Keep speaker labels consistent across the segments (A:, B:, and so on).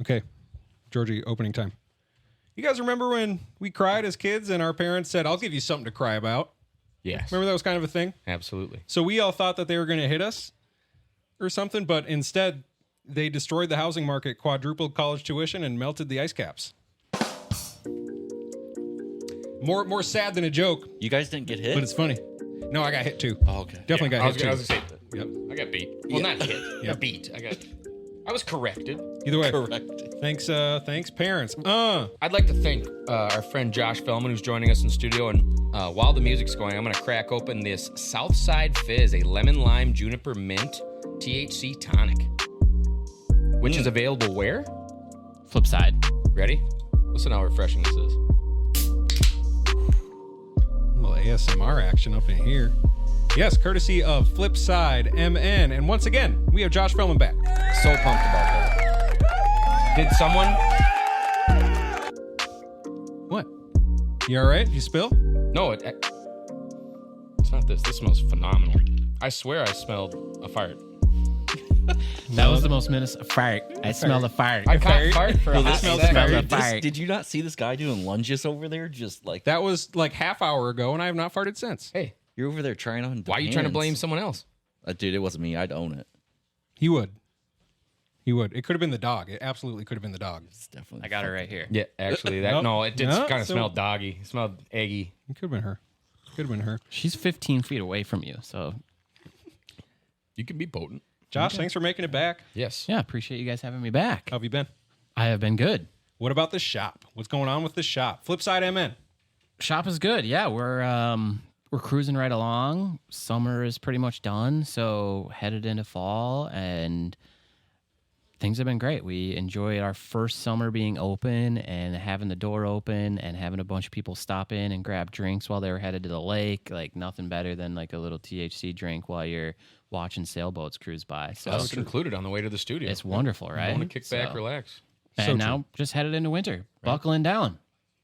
A: Okay, Georgie, opening time. You guys remember when we cried as kids and our parents said, I'll give you something to cry about?
B: Yes.
A: Remember that was kind of a thing?
B: Absolutely.
A: So we all thought that they were going to hit us or something, but instead they destroyed the housing market, quadrupled college tuition, and melted the ice caps. More sad than a joke.
C: You guys didn't get hit?
A: But it's funny. No, I got hit too.
C: Oh, okay.
A: Definitely got hit too.
B: I was gonna say,
A: Yep.
B: I got beat. Well, not hit.
A: Yep.
B: Beat. I was corrected.
A: Either way.
C: Correct.
A: Thanks, parents.
B: I'd like to thank our friend Josh Fellman, who's joining us in studio. And while the music's going, I'm going to crack open this Southside Fizz, a lemon lime juniper mint THC tonic, which is available where?
D: Flipside.
B: Ready? Listen how refreshing this is.
A: A little ASMR action up in here. Yes, courtesy of Flipside MN. And once again, we have Josh Fellman back.
B: So pumped about that. Did someone?
A: What? You all right? You spill?
B: No, it's not this. This smells phenomenal. I swear I smelled a fart.
D: That was the most fart. I smelled a fart.
B: I can't fart for a hot
D: smelled
B: second.
D: a fart.
C: Did you not see this guy doing lunges over there? Just like
A: That was like half hour ago, and I have not farted since.
B: Hey,
C: you're over there trying on.
B: why are you trying to blame someone else?
C: Dude, it wasn't me. I'd own it.
A: He would. It could have been the dog. It absolutely could have been the dog.
C: It's definitely.
D: I got it right here.
B: Yeah, actually, that
A: Nope.
B: no, it did
A: No,
B: kind of
A: so-
B: smell doggy. It smelled eggy.
A: It could have been her. Could have been her.
D: She's 15 feet away from you, so
B: You can be potent.
A: Josh, thanks for making it back.
B: Yes.
D: yeah, appreciate you guys having me back.
A: How have you been?
D: I have been good.
A: What about the shop? What's going on with the shop? Flipside MN.
D: Shop is good. Yeah, we're cruising right along. Summer is pretty much done, so headed into fall, and things have been great. We enjoyed our first summer being open and having the door open and having a bunch of people stop in and grab drinks while they were headed to the lake. Like nothing better than like a little THC drink while you're watching sailboats cruise by. So
B: Us included on the way to the studio.
D: it's wonderful, right?
B: I want to kick back, relax.
D: And
A: So
D: now just headed into winter, buckling down.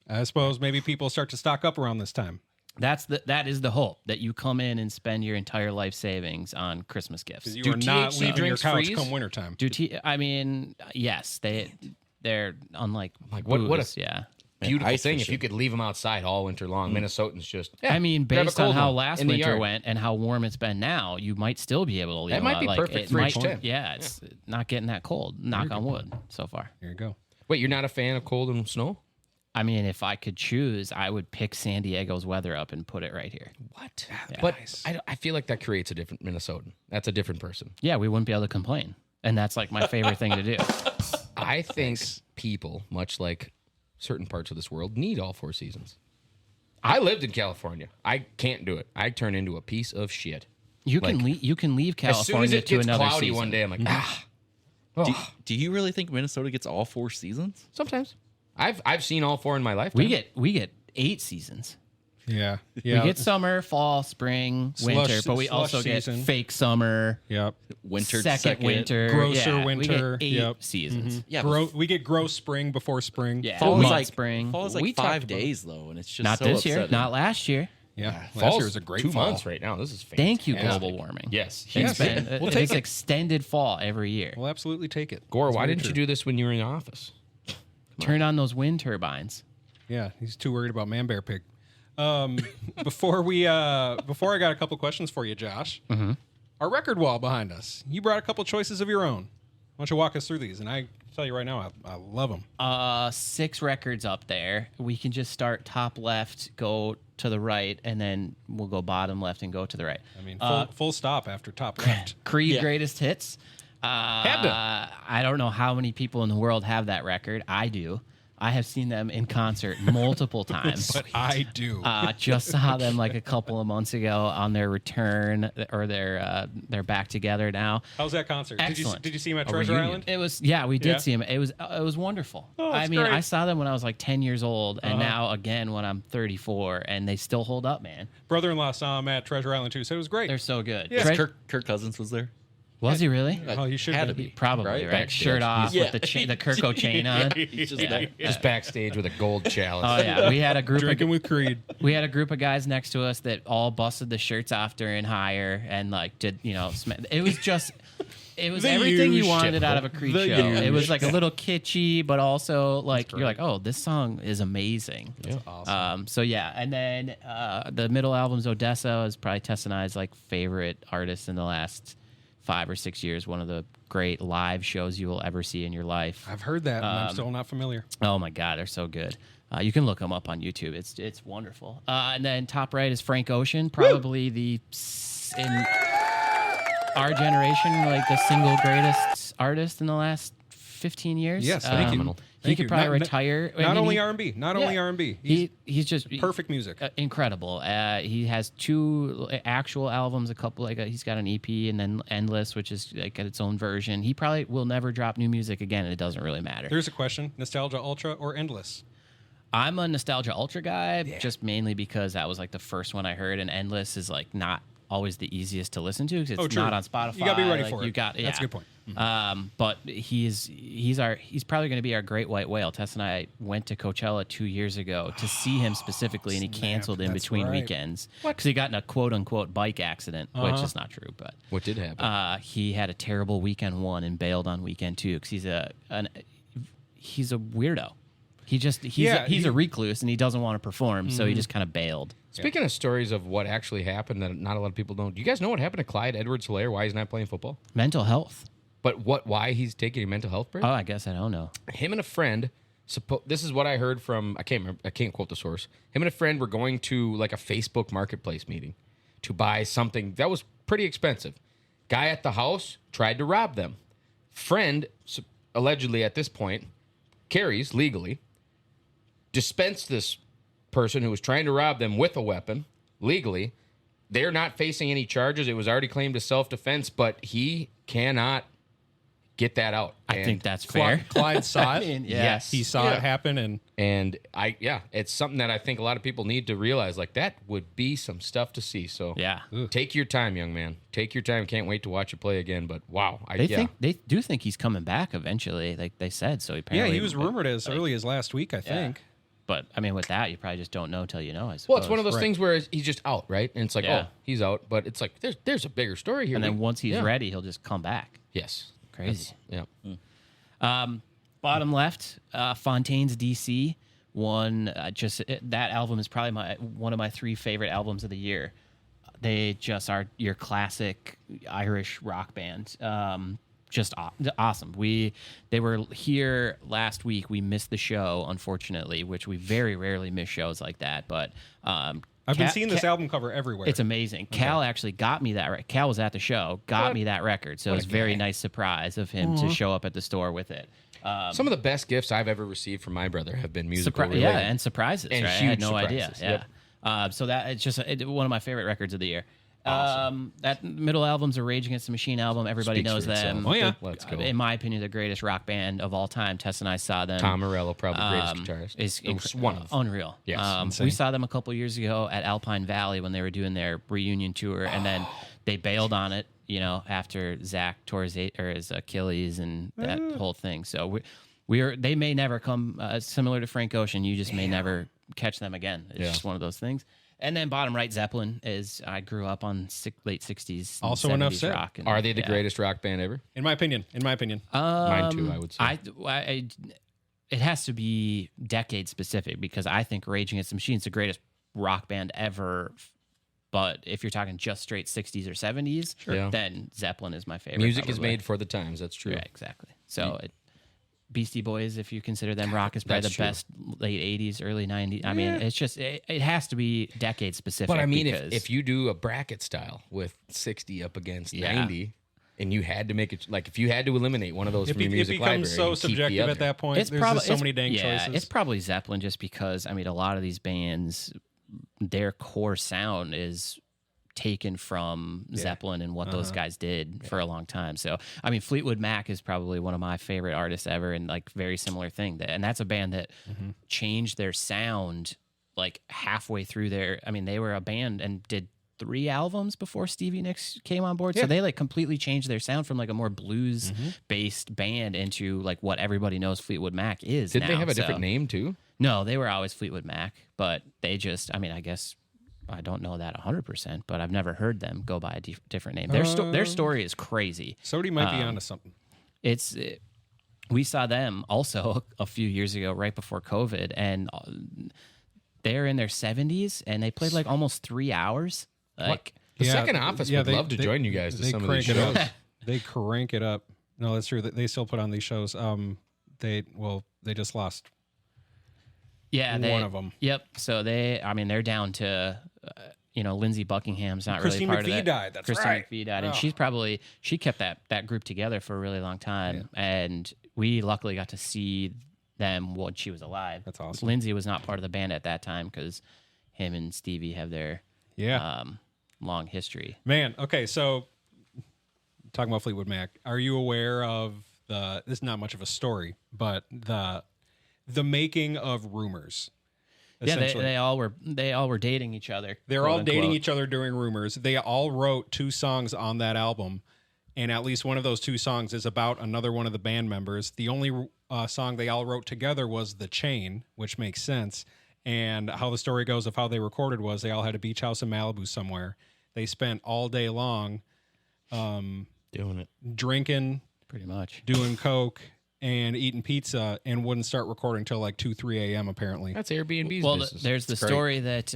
A: I suppose maybe people start to stock up around this time.
D: That is the hope, that you come in and spend your entire life savings on Christmas gifts.
A: You
B: Do
A: are not
B: THC
A: leaving your
B: drinks
A: couch
B: freeze?
A: come wintertime.
D: I mean, yes, they're unlike
B: Like, what a-
D: booze, yeah.
B: Beautiful
C: ice
B: thing if
C: fishing.
B: you could leave them outside all winter long. Minnesotans just.
D: I mean,
B: grab a
D: based on
B: cold
D: how
B: one
D: last
B: in the
D: winter
B: yard.
D: went and how warm it's been now, you might still be able to leave
B: That
D: them
B: might
D: out.
B: be
D: Like,
B: perfect
D: it
B: fridge
D: might-
B: temp.
D: Yeah, it's not getting that cold. Knock on wood so far.
A: Here you go.
B: Wait, you're not a fan of cold and snow?
D: I mean, if I could choose, I would pick San Diego's weather up and put it right here.
B: What? But
A: Nice.
B: I feel like that creates a different Minnesotan. That's a different person.
D: Yeah, we wouldn't be able to complain. And that's like my favorite thing to do.
B: I think people, much like certain parts of this world, need all four seasons. I lived in California. I can't do it. I turn into a piece of shit.
D: You
B: Like,
D: can leave
B: As soon as
D: California
B: it
D: to
B: gets
D: another
B: cloudy
D: season.
B: one day, I'm like,
C: Do you really think Minnesota gets all 4 seasons?
B: Sometimes. I've seen all four in my life.
D: We get 8 seasons.
A: Yeah.
D: We
A: Yeah.
D: get summer, fall, spring, winter, but we
A: slush
D: also get
A: season.
D: fake summer,
A: Yep.
C: Winter
D: second winter,
A: grosser
D: yeah,
A: winter.
D: We get 8
A: Yep.
D: seasons.
C: Yeah,
A: We get gross spring before spring.
D: Yeah,
C: fall is
D: mud
C: like
D: spring.
C: Fall is like
B: We talked
C: 5
B: about-
C: days though, and it's just
D: Not
C: so
D: this year,
C: upsetting.
D: not last year.
A: Yeah. Last
B: Fall's
A: year was a great
B: 2
A: fall.
B: months right now. This is fantastic.
D: Thank you, global warming.
B: Yes.
D: It's been
A: We'll
D: it's
A: take it.
D: extended fall every year.
A: We'll absolutely take it.
B: Gore,
A: That's
B: why
A: very
B: didn't you
A: true.
B: do this when you were in the office?
D: Turn on those wind turbines.
A: Yeah, he's too worried about Man Bear Pig. Before I got a couple questions for you, Josh.
D: Mm-hmm.
A: Our record wall behind us. You brought a couple choices of your own. Why don't you walk us through these? And I tell you right now, I love them.
D: 6 records up there. We can just start top left, go to the right, and then we'll go bottom left and go to the right.
A: I mean, full stop after top left.
D: Creed greatest hits. I don't know how many people in the world have that record. I do. I have seen them in concert multiple times.
A: But I do.
D: Just saw them like a couple of months ago on their return, or they're back together now.
A: How's that concert?
D: Excellent.
A: Did you see him at Treasure
B: reunion.
A: Island?
D: It was we did
A: Yeah.
D: see him. It was wonderful.
A: Oh,
D: I
A: that's
D: mean,
A: great.
D: I saw them when I was like 10 years old, and now again when I'm 34, and they still hold up, man.
A: Brother-in-law saw him at Treasure Island too. Said it was great.
D: They're so good.
A: Yeah.
D: Tre-
C: Kirk Cousins was there.
D: was he really?
A: Oh, he should
C: Had
A: have
C: to
A: been.
C: be.
D: Probably, right?
B: Backstage.
D: Shirt off
C: Yeah.
D: with the Kirko chain on.
C: He's just there.
B: Just backstage with a gold chalice.
D: Oh yeah, we had a group
A: Drinking
D: of
A: with Creed.
D: we had a group of guys next to us that all busted the shirts off during higher and like did it was just It was
A: The
D: everything you
A: huge
D: wanted
A: shit.
D: out of a Creed
A: The
D: show.
A: huge
D: It was like a
A: shit.
D: little kitschy, but also like you're like, oh, this song is amazing.
A: That's awesome.
D: So yeah, and then the middle albums, Odessa is probably Tess and I's like favorite artist in the last 5 or 6 years. One of the great live shows you will ever see in your life.
A: I've heard that, and I'm still not familiar.
D: Oh my God, they're so good. You can look them up on YouTube. It's wonderful. And then top right is Frank Ocean, probably in our generation, like the single greatest artist in the last 15 years.
A: Yes, thank you.
D: He
A: Thank
D: could
A: you.
D: probably
A: Not-
D: retire.
A: Not
D: I mean,
A: only
D: he-
A: R&B, not
D: yeah.
A: only R&B.
D: He's just
A: perfect music.
D: Incredible. He has 2 actual albums, a couple he's got an EP, and then Endless, which is like its own version. He probably will never drop new music again, and it doesn't really matter.
A: There's a question: Nostalgia Ultra or Endless?
D: I'm a Nostalgia Ultra guy, just mainly because that was like the first one I heard, and Endless is like not always the easiest to listen to because it's
A: true.
D: not on Spotify.
A: You gotta be ready
D: like,
A: for it. That's a good point.
D: But he's probably going to be our great white whale. Tess and I went to Coachella 2 years ago to see him specifically, and he canceled in
A: That's
D: between
A: right.
D: weekends because he got in a quote unquote bike accident, which is not true. But
B: What did happen?
D: he had a terrible weekend 1 and bailed on weekend 2 because he's a weirdo. He's a recluse and he doesn't want to perform, so he just kind of bailed.
B: Speaking of stories of what actually happened that not a lot of people know, do you guys know what happened to Clyde Edwards-Helaire? Why he's not playing football?
D: Mental health.
B: But why he's taking a mental health break?
D: Oh, I guess I don't know.
B: Him and a friend. This is what I heard from. I can't quote the source. Him and a friend were going to like a Facebook Marketplace meeting to buy something that was pretty expensive. Guy at the house tried to rob them. Friend, allegedly at this point, carries legally, dispensed this person who was trying to rob them with a weapon legally. They're not facing any charges. It was already claimed as self-defense, but he cannot get that out.
D: I think that's fair.
A: Clyde saw it.
D: mean, yeah.
B: Yes.
A: He saw
B: Yeah.
A: it happen, and
B: it's something that I think a lot of people need to realize. Like that would be some stuff to see. So
D: Yeah.
B: take your time, young man. Take your time. Can't wait to watch you play again. But wow,
D: They do think he's coming back eventually, like they said. So
A: yeah,
D: apparently,
A: he was rumored as early as last week, I think.
D: But I mean, with that, you probably just don't know till you know. I suppose.
B: Well, it's one of those
A: Right.
B: things where he's just out, right? And it's like,
D: Yeah.
B: oh, he's out, but it's like there's a bigger story here.
D: And then once he's
B: Yeah.
D: ready, he'll just come back.
B: yes,
D: Crazy.
B: yeah.
D: Bottom left, Fontaine's DC. That album is probably one of my 3 favorite albums of the year. They just are your classic Irish rock band. Just awesome. They were here last week. We missed the show, unfortunately, which we very rarely miss shows like that. But
A: I've been seeing this album cover everywhere.
D: It's amazing. Cal actually got me that. Cal was at the show, got me that record. So it was a very nice surprise of him to show up at the store with it.
B: Some of the best gifts I've ever received from my brother have been musical. related.
D: Yeah, and surprises.
B: And
D: right? I had
B: huge
D: no idea.
B: surprises.
D: Yeah. So that it's just one of my favorite records of the year. That middle album's a Rage Against the Machine album. Everybody
B: Speaks
D: knows
B: for itself.
D: them.
A: Oh, yeah.
B: Let's go.
D: In my opinion, the greatest rock band of all time. Tess and I saw them.
B: Tom Morello, probably the greatest guitarist.
D: Is
B: one of.
D: unreal.
B: Yes,
A: insane.
D: We saw them a couple years ago at Alpine Valley when they were doing their reunion tour, and then they bailed on it. After Zach tore his Achilles and that whole thing. So they may never come similar to Frank Ocean. You just may never catch them again. It's just one of those things. And then bottom right, Zeppelin I grew up on late 60s. and
A: Also enough
D: 70s
A: said.
D: rock. And,
B: Are they the greatest rock band ever?
A: in my opinion.
B: Mine too, I would say.
D: It has to be decade specific because I think Rage Against the Machine is the greatest rock band ever. But if you're talking just straight 60s or 70s,
B: Yeah.
D: then Zeppelin is my favorite.
B: Music is
D: probably.
B: made for the times. That's true.
D: Yeah, exactly. So Beastie Boys, if you consider them rock, is probably
B: That's
D: the
B: true.
D: best late 80s, early 90s. I mean, it's just, it has to be decade specific.
B: But I mean,
D: because,
B: if you do a bracket style with 60 up against
D: Yeah.
B: 90, and you had to make it, like if you had to eliminate one of those
A: It,
B: from your
A: it
B: music
A: becomes
B: library,
A: so
B: you keep the
A: subjective
B: other.
A: at that point.
D: it's
A: There's
D: probably
A: just so many dang choices.
D: It's probably Zeppelin just because, I mean, a lot of these bands, their core sound is taken from Zeppelin and what those guys did for a long time. So, I mean, Fleetwood Mac is probably one of my favorite artists ever, and like very similar thing. And that's a band that changed their sound like halfway through they were a band and did 3 albums before Stevie Nicks came on board. So they like completely changed their sound from like a more blues based band into like what everybody knows Fleetwood Mac is.
B: Did they
D: now.
B: have a
D: So-
B: different name too?
D: No, they were always Fleetwood Mac, but they just, I mean, I guess I don't know that 100%, but I've never heard them go by a different name. Their story is crazy.
A: Sody might be onto something.
D: We saw them also a few years ago, right before COVID, and they're in their 70s, and they played like almost 3 hours. Like
B: The second office would love to join you guys to some of these shows.
A: They crank it up. No, that's true. They still put on these shows. They just lost.
D: Yeah,
A: one of them.
D: Yep. So they're down to, Lindsey Buckingham's not
A: Christine
D: really part
A: McVie
D: of that.
A: died. That's
D: Christine
A: right.
D: McVie died, and
A: Oh.
D: she kept that group together for a really long time, and we luckily got to see them when she was alive.
A: That's awesome.
D: Lindsey was not part of the band at that time because him and Stevie have their long history.
A: Man, okay, so talking about Fleetwood Mac, are you aware of this is not much of a story, but the making of Rumors?
D: Yeah, they all were dating each other.
A: They're all dating each other during Rumors. They all wrote 2 songs on that album, and at least one of those 2 songs is about another one of the band members. The only song they all wrote together was The Chain, which makes sense. And how the story goes of how they recorded was they all had a beach house in Malibu somewhere. They spent all day long
C: Doing it.
A: drinking,
D: Pretty much.
A: doing coke, and eating pizza, and wouldn't start recording till like 2-3 a.m. apparently.
B: That's Airbnb's
D: Well,
B: business.
D: there's the
B: It's great.
D: story that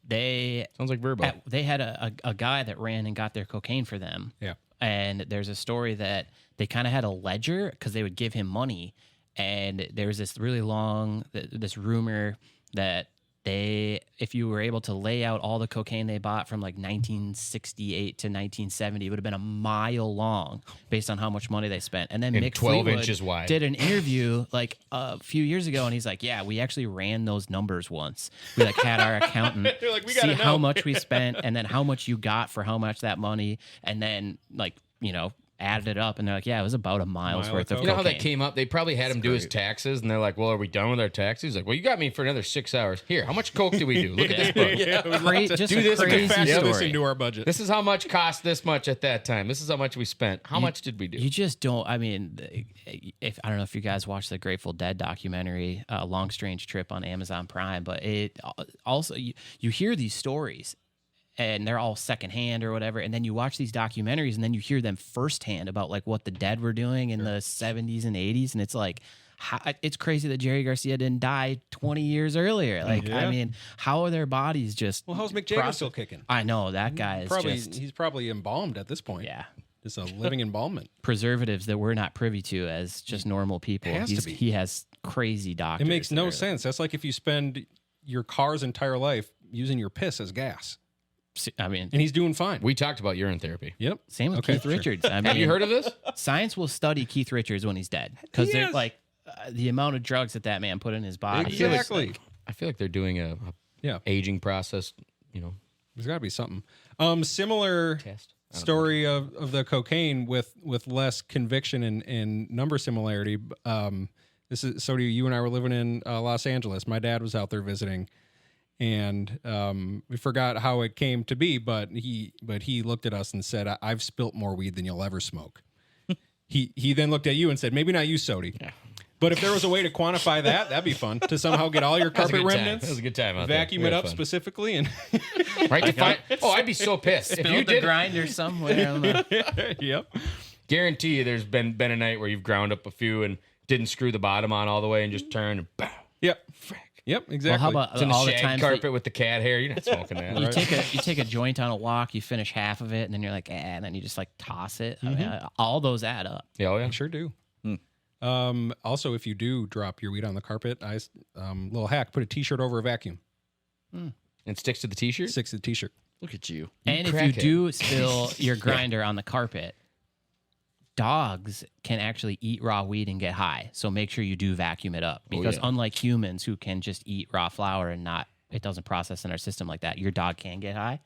D: they
B: Sounds like Verbo.
D: they had a guy that ran and got their cocaine for them.
A: Yeah.
D: And there's a story that they kind of had a ledger because they would give him money. And there was this really long, this rumor that if you were able to lay out all the cocaine they bought from like 1968 to 1970, it would have been a mile long based on how much money they spent. And then
B: And
D: Mick
B: 12
D: Fleetwood
B: inches wide.
D: did an interview like a few years ago, and he's like, yeah, we actually ran those numbers once. We like had our accountant
A: They're like, "We
D: see
A: gotta
D: how
A: know."
D: much we spent and then how much you got for how much that money, and then like, added it up, and they're like, yeah, it was about a mile's
A: Mile
D: worth
A: of
D: of
B: You know how
D: cocaine.
B: that came up? They probably had him do his taxes, and they're like, well, are we done with our taxes? He's like, well, you got me for another 6 hours. Here, how much coke did we do? Look at this book.
D: Just
B: do
D: a
B: this and
D: crazy
A: Factor this
D: story.
A: into our budget.
B: This is how much cost this much at that time. This is how much we spent. How much did we do?
D: You just don't. I mean, I don't know if you guys watched the Grateful Dead documentary, Long Strange Trip on Amazon Prime, but it also you hear these stories, and they're all secondhand or whatever, and then you watch these documentaries, and then you hear them firsthand about like what the Dead were doing in the 70s and 80s, and it's like, it's crazy that Jerry Garcia didn't die 20 years earlier. Like, I mean, how are their bodies just?
A: Well, how's Mick Jagger still kicking?
D: I know that guy is
A: He's probably embalmed at this point.
D: yeah.
A: Just a living embalmment.
D: Preservatives that we're not privy to as just normal people.
A: Has to be.
D: He has crazy doctors.
A: It makes
D: that
A: no
D: are-
A: sense. That's like if you spend your car's entire life using your piss as gas,
D: I mean,
A: and he's doing fine.
B: We talked about urine therapy.
A: Yep.
D: same with
A: Okay,
D: Keith
A: sure.
D: Richards. I mean,
B: Have you heard of this?
D: Science will study Keith Richards when he's dead because they're
A: is.
D: like the amount of drugs that man put in his body.
A: Exactly.
B: I feel like they're doing a
A: Yeah.
B: aging process,
A: There's got to be something. Similar
B: test.
A: story of the cocaine with less conviction and number similarity. This is so. You and I were living in Los Angeles. My dad was out there visiting, and we forgot how it came to be. But he looked at us and said, "I've spilt more weed than you'll ever smoke." He then looked at you and said, "Maybe not you, Sody." Yeah. But if there was a way to quantify that, that'd be fun. To somehow get all your carpet remnants,
B: That was a good time out there.
A: vacuum
B: We
A: it
B: had
A: up
B: fun.
A: specifically, and
B: Right to find. Oh, I'd be so pissed if you
D: Build the
B: did.
D: grinder somewhere.
A: yep.
B: Guarantee you, there's been a night where you've ground up a few and didn't screw the bottom on all the way and just turned and bow.
A: Yep. Yep. Exactly.
D: Well, how about
B: It's in the
D: all the
B: shag
D: times
B: carpet
D: that
B: with the cat hair. You're not smoking that.
D: you
B: Right?
D: take a joint on a walk, you finish half of it, and then you're like, and then you just like toss it. I mean, all those add up.
B: Yeah, oh, yeah.
A: I sure do. Also, if you do drop your weed on the carpet, little hack: put a T-shirt over a vacuum.
B: And sticks to the t-shirt.
A: Sticks to the T-shirt.
C: Look at you.
D: And if you
B: crackhead.
D: do spill your grinder on the carpet, dogs can actually eat raw weed and get high. So make sure you do vacuum it up because
C: yeah.
D: unlike humans who can just eat raw flour and it doesn't process in our system like that, your dog can get high.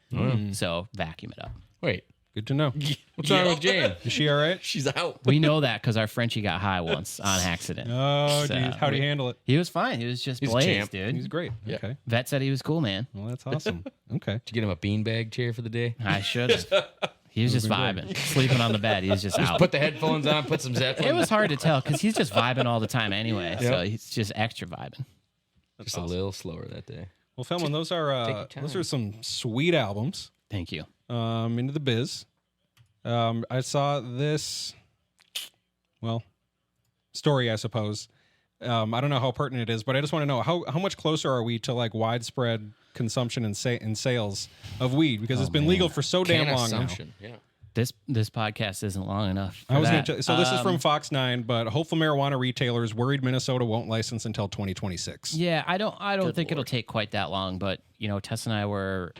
D: So vacuum it up.
B: Wait,
A: Good to know.
B: what's wrong with Jane?
A: Is she all right?
C: She's out.
D: We know that because our Frenchie got high once on accident.
A: Oh,
D: So,
A: geez. How'd he handle it?
D: He was fine. He was just
B: He's a
D: blazed,
B: champ.
D: dude.
A: He's great.
C: Yeah.
A: Okay.
D: Vet said he was cool, man.
A: Well, that's awesome. Okay.
B: Did you get him a beanbag chair for the day?
D: I should have. He was just vibing, sleeping on the bed. He was just out.
B: Put the headphones on, put some Zeppelin.
D: It was hard to tell because he's just vibing all the time anyway. So he's just extra vibing.
B: just a little slower that day.
A: Well, Philman, those are some sweet albums.
D: Thank you.
A: Into the biz. I saw this, story, I suppose. I don't know how pertinent it is, but I just want to know how much closer are we to like widespread consumption and sales of weed, because it's been legal for so damn long now.
B: Yeah.
D: This podcast isn't long enough. For
A: so this is from Fox 9, but hopeful marijuana retailers worried Minnesota won't license until 2026.
D: Yeah, I don't think it'll take quite that long, but Tess and I are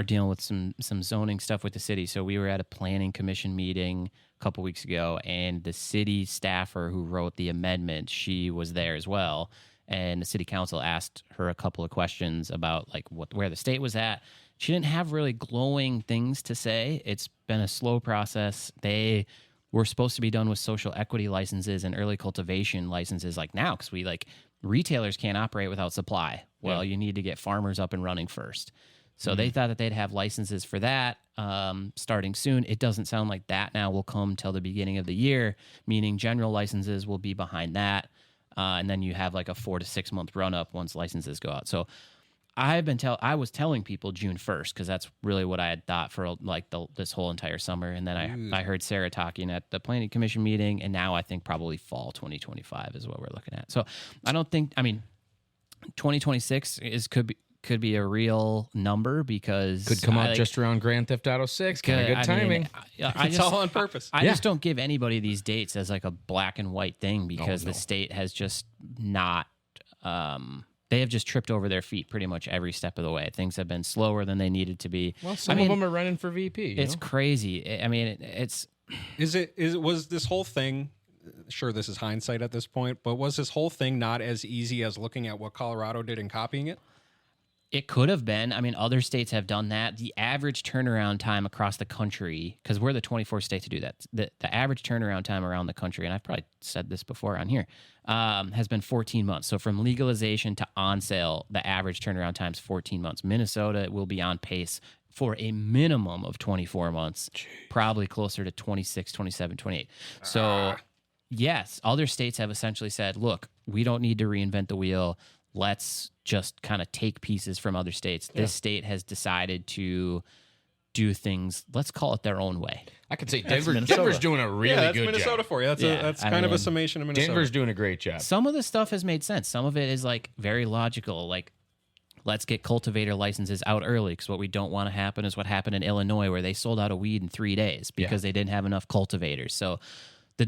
D: dealing with some zoning stuff with the city. So we were at a planning commission meeting a couple weeks ago, and the city staffer who wrote the amendment, she was there as well. And the city council asked her a couple of questions about like where the state was at. She didn't have really glowing things to say. It's been a slow process. They were supposed to be done with social equity licenses and early cultivation licenses like now, because retailers can't operate without supply. Well, you need to get farmers up and running first. So they thought that they'd have licenses for that starting soon. It doesn't sound like that now will come till the beginning of the year, meaning general licenses will be behind that. And then you have like a 4 to 6 month run up once licenses go out. So I was telling people June 1st, because that's really what I had thought for like this whole entire summer. And then I heard Sarah talking at the planning commission meeting, and now I think probably fall 2025 is what we're looking at. So I don't think, 2026 could be a real number, because
B: Could come out just around Grand Theft Auto 6. Kind of good timing.
A: It's all on purpose.
D: I just don't give anybody these dates as like a black and white thing, because the state has just not, they have just tripped over their feet pretty much every step of the way. Things have been slower than they needed to be.
B: Well, some of them are running for VP.
D: It's crazy.
A: Was this whole thing, sure, this is hindsight at this point, but was this whole thing not as easy as looking at what Colorado did and copying it?
D: It could have been. Other states have done that. The average turnaround time across the country, because we're the 24th state to do that, the average turnaround time around the country, and I've probably said this before on here, has been 14 months. So from legalization to on sale, the average turnaround time is 14 months. Minnesota will be on pace for a minimum of 24 months, probably closer to 26, 27, 28. So yes, other states have essentially said, look, we don't need to reinvent the wheel. Let's just kind of take pieces from other states. This state has decided to do things, let's call it their own way.
B: I could say Denver's doing a really good job.
A: Minnesota for you. That's kind of a summation of Minnesota.
B: Denver's doing a great job.
D: Some of the stuff has made sense. Some of it is like very logical. Like, let's get cultivator licenses out early, because what we don't want to happen is what happened in Illinois, where they sold out of weed in 3 days because they didn't have enough cultivators. So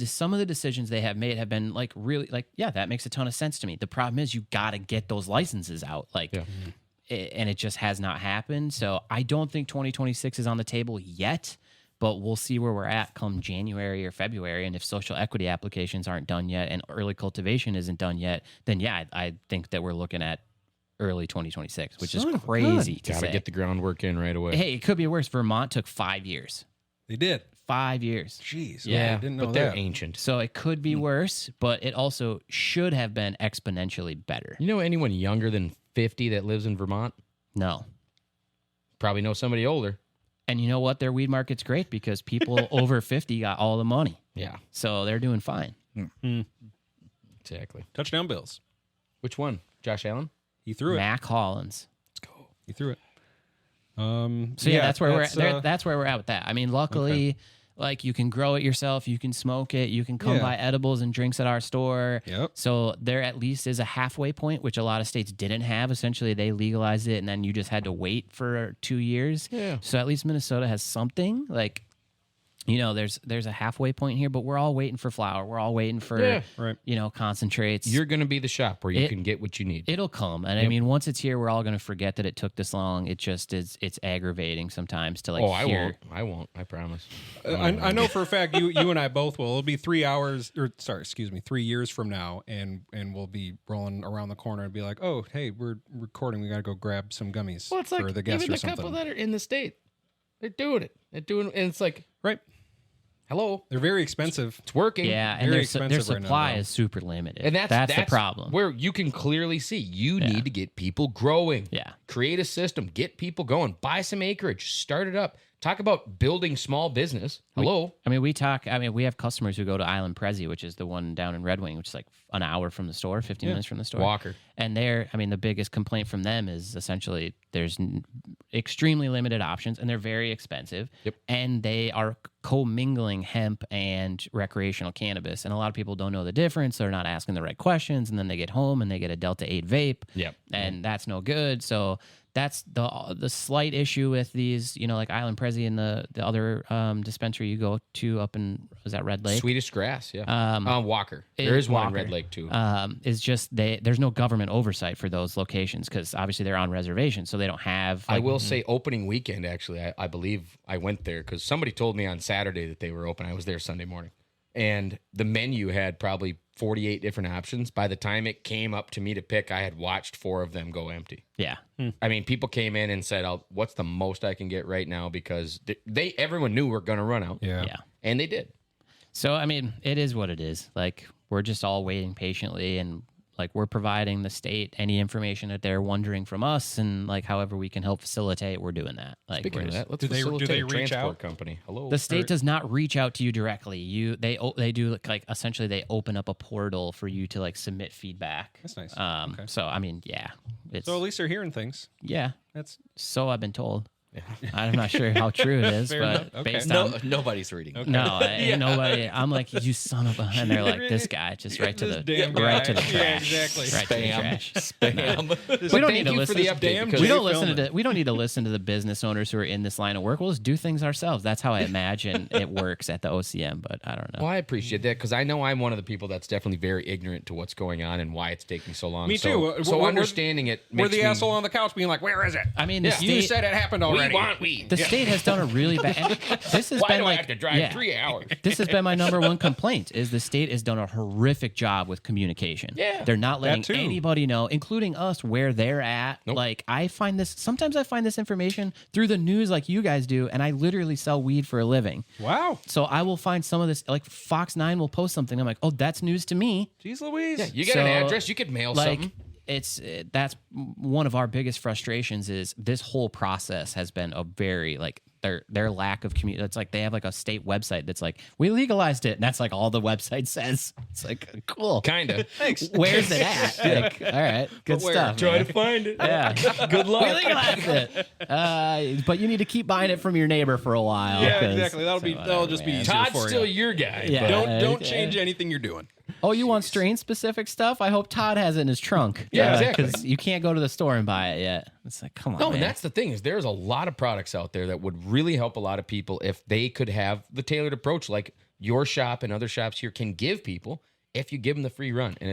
D: some of the decisions they have made have been like really like, that makes a ton of sense to me. The problem is you got to get those licenses out. And it just has not happened. So I don't think 2026 is on the table yet, but we'll see where we're at come January or February. And if social equity applications aren't done yet and early cultivation isn't done yet, then I think that we're looking at early 2026, which is crazy to say.
B: Got to get the groundwork in right away.
D: Hey, it could be worse. Vermont took 5 years.
A: They did.
D: 5 years.
A: Jeez.
D: Yeah.
A: I didn't know
B: but
A: that.
B: they're ancient.
D: So it could be worse, but it also should have been exponentially better.
B: You know anyone younger than 50 that lives in Vermont?
D: No.
B: Probably know somebody older.
D: And you know what? Their weed market's great, because people over 50 got all the money.
B: Yeah.
D: So they're doing fine.
B: Exactly.
A: Touchdown Bills.
B: Which one? Josh Allen?
A: He threw it.
D: Mac Hollins.
A: Let's go. He threw it.
D: So that's where we're at. That's where we're at with that. Luckily, like, you can grow it yourself, you can smoke it, you can come buy edibles and drinks at our store.
A: Yep.
D: So there at least is a halfway point, which a lot of states didn't have. Essentially, they legalized it, and then you just had to wait for 2 years.
B: Yeah.
D: So at least Minnesota has something. Like, there's a halfway point here, but we're all waiting for flower. We're all waiting for concentrates.
B: You're going to be the shop where you can get what you need.
D: It'll come. And once it's here, we're all going to forget that it took this long. It just is, it's aggravating sometimes to hear.
B: I won't. I promise.
A: I know for a fact you and I both will. It'll be 3 years from now, and we'll be rolling around the corner and be like, oh, hey, we're recording. We got to go grab some gummies for the guests
B: even
A: or
B: the
A: something.
B: couple that are in the state, they're doing it. And it's like,
A: right.
B: Hello.
A: They're very expensive.
B: It's working.
D: Yeah, and their supply is super limited.
B: And that's
D: the problem.
B: Where you can clearly see you need to get people growing.
D: Yeah.
B: Create a system. Get people going. Buy some acreage. Start it up. talk about building small business. Hello.
D: We have customers who go to Island Prezi, which is the one down in Red Wing, which is like an hour from the store, 15 minutes from the store.
B: Walker.
D: And the biggest complaint from them is essentially there's extremely limited options and they're very expensive.
B: Yep.
D: And they are commingling hemp and recreational cannabis. And a lot of people don't know the difference. They're not asking the right questions. And then they get home and they get a Delta 8 vape.
B: Yep.
D: And that's no good. So that's the slight issue with these, like Island Prezi and the other dispensary you go to up in, was that Red Lake?
B: Swedish Grass, yeah. Walker. There is one in Red Lake, too.
D: Is just there's no government oversight for those locations because obviously they're on reservation, so they don't have.
B: I will say opening weekend, actually, I believe I went there because somebody told me on Saturday that they were open. I was there Sunday morning. And the menu had probably 48 different options. By the time it came up to me to pick, I had watched 4 of them go empty.
D: Yeah.
B: I mean, people came in and said, what's the most I can get right now? Because everyone knew we're going to run out.
A: Yeah.
B: And they did.
D: So, it is what it is. Like, we're just all waiting patiently and like we're providing the state any information that they're wondering from us, and like however we can help facilitate, we're doing that. Like,
B: speaking of that, let's
A: do they
B: facilitate a
A: reach
B: transport
A: out?
B: company. Hello.
D: The state does not reach out to you directly. They do like essentially they open up a portal for you to like submit feedback.
A: That's nice.
D: Okay. So yeah, it's
A: So at least they're hearing things.
D: yeah.
A: That's
D: So I've been told. I'm not sure how true it is,
A: Fair
D: but
A: enough. Okay.
D: based on
C: Nobody's reading.
D: no, ain't nobody. I'm like, you son of a, and they're like, this guy just right to
A: This
D: the
A: damn
D: right to the
A: guy. Yeah,
D: trash,
A: exactly.
D: right to the trash.
C: Spam.
D: We don't
B: thank
D: need to
B: you
D: listen
B: for the
D: to
B: update, because
D: we
B: they
D: don't listen
A: film
D: to we don't need to listen to the business owners who are in this line of work. We'll just do things ourselves. That's how I imagine it works at the OCM, but I don't know.
B: Well, I appreciate that because I know I'm one of the people that's definitely very ignorant to what's going on and why it's taking so long.
A: Me
B: So-
A: too.
B: So
A: We're-
B: understanding it
A: we're
B: makes
A: the
B: me,
A: asshole on the couch being like, "Where is it?"
D: I mean, the
A: You
D: state
A: said it happened already.
B: We want weed.
D: the state has done a really bad. This has
B: Why
D: been
B: do I
D: like
B: have to drive 3 hours?
D: This has been my number one complaint is the state has done a horrific job with communication.
B: Yeah,
D: They're not letting
A: too.
D: anybody know, including us, where they're at.
B: Nope.
D: Like sometimes I find this information through the news like you guys do, and I literally sell weed for a living.
A: Wow.
D: So I will find some of this, like Fox 9 will post something. I'm like, oh, that's news to me.
A: Jeez Louise.
B: Yeah, you got
D: So,
B: an address, you could mail
D: Like,
B: something.
D: that's one of our biggest frustrations is this whole process has been a very like their lack of community. It's like they have like a state website that's like, we legalized it, and that's like all the website says. It's like, cool.
B: Kind of.
D: Where's it at? Like, all right, good
A: where?
D: stuff.
B: Try
D: man.
B: to find it.
D: Yeah,
B: Good luck.
D: we legalized it. But you need to keep buying it from your neighbor for a while.
A: Yeah,
D: 'cause-
A: exactly. That'll just be
D: man.
A: easier
B: Todd's
A: for
B: still
A: you.
B: your guy.
D: Yeah.
B: but-
A: Don't change anything you're doing.
D: Oh, you want strain-specific stuff? I hope Todd has it in his trunk.
B: Yeah, exactly.
D: Because you can't go to the store and buy it yet. It's like, come on,
B: No,
D: man.
B: and that's the thing is there's a lot of products out there that would really help a lot of people if they could have the tailored approach like your shop and other shops here can give people if you give them the free run. And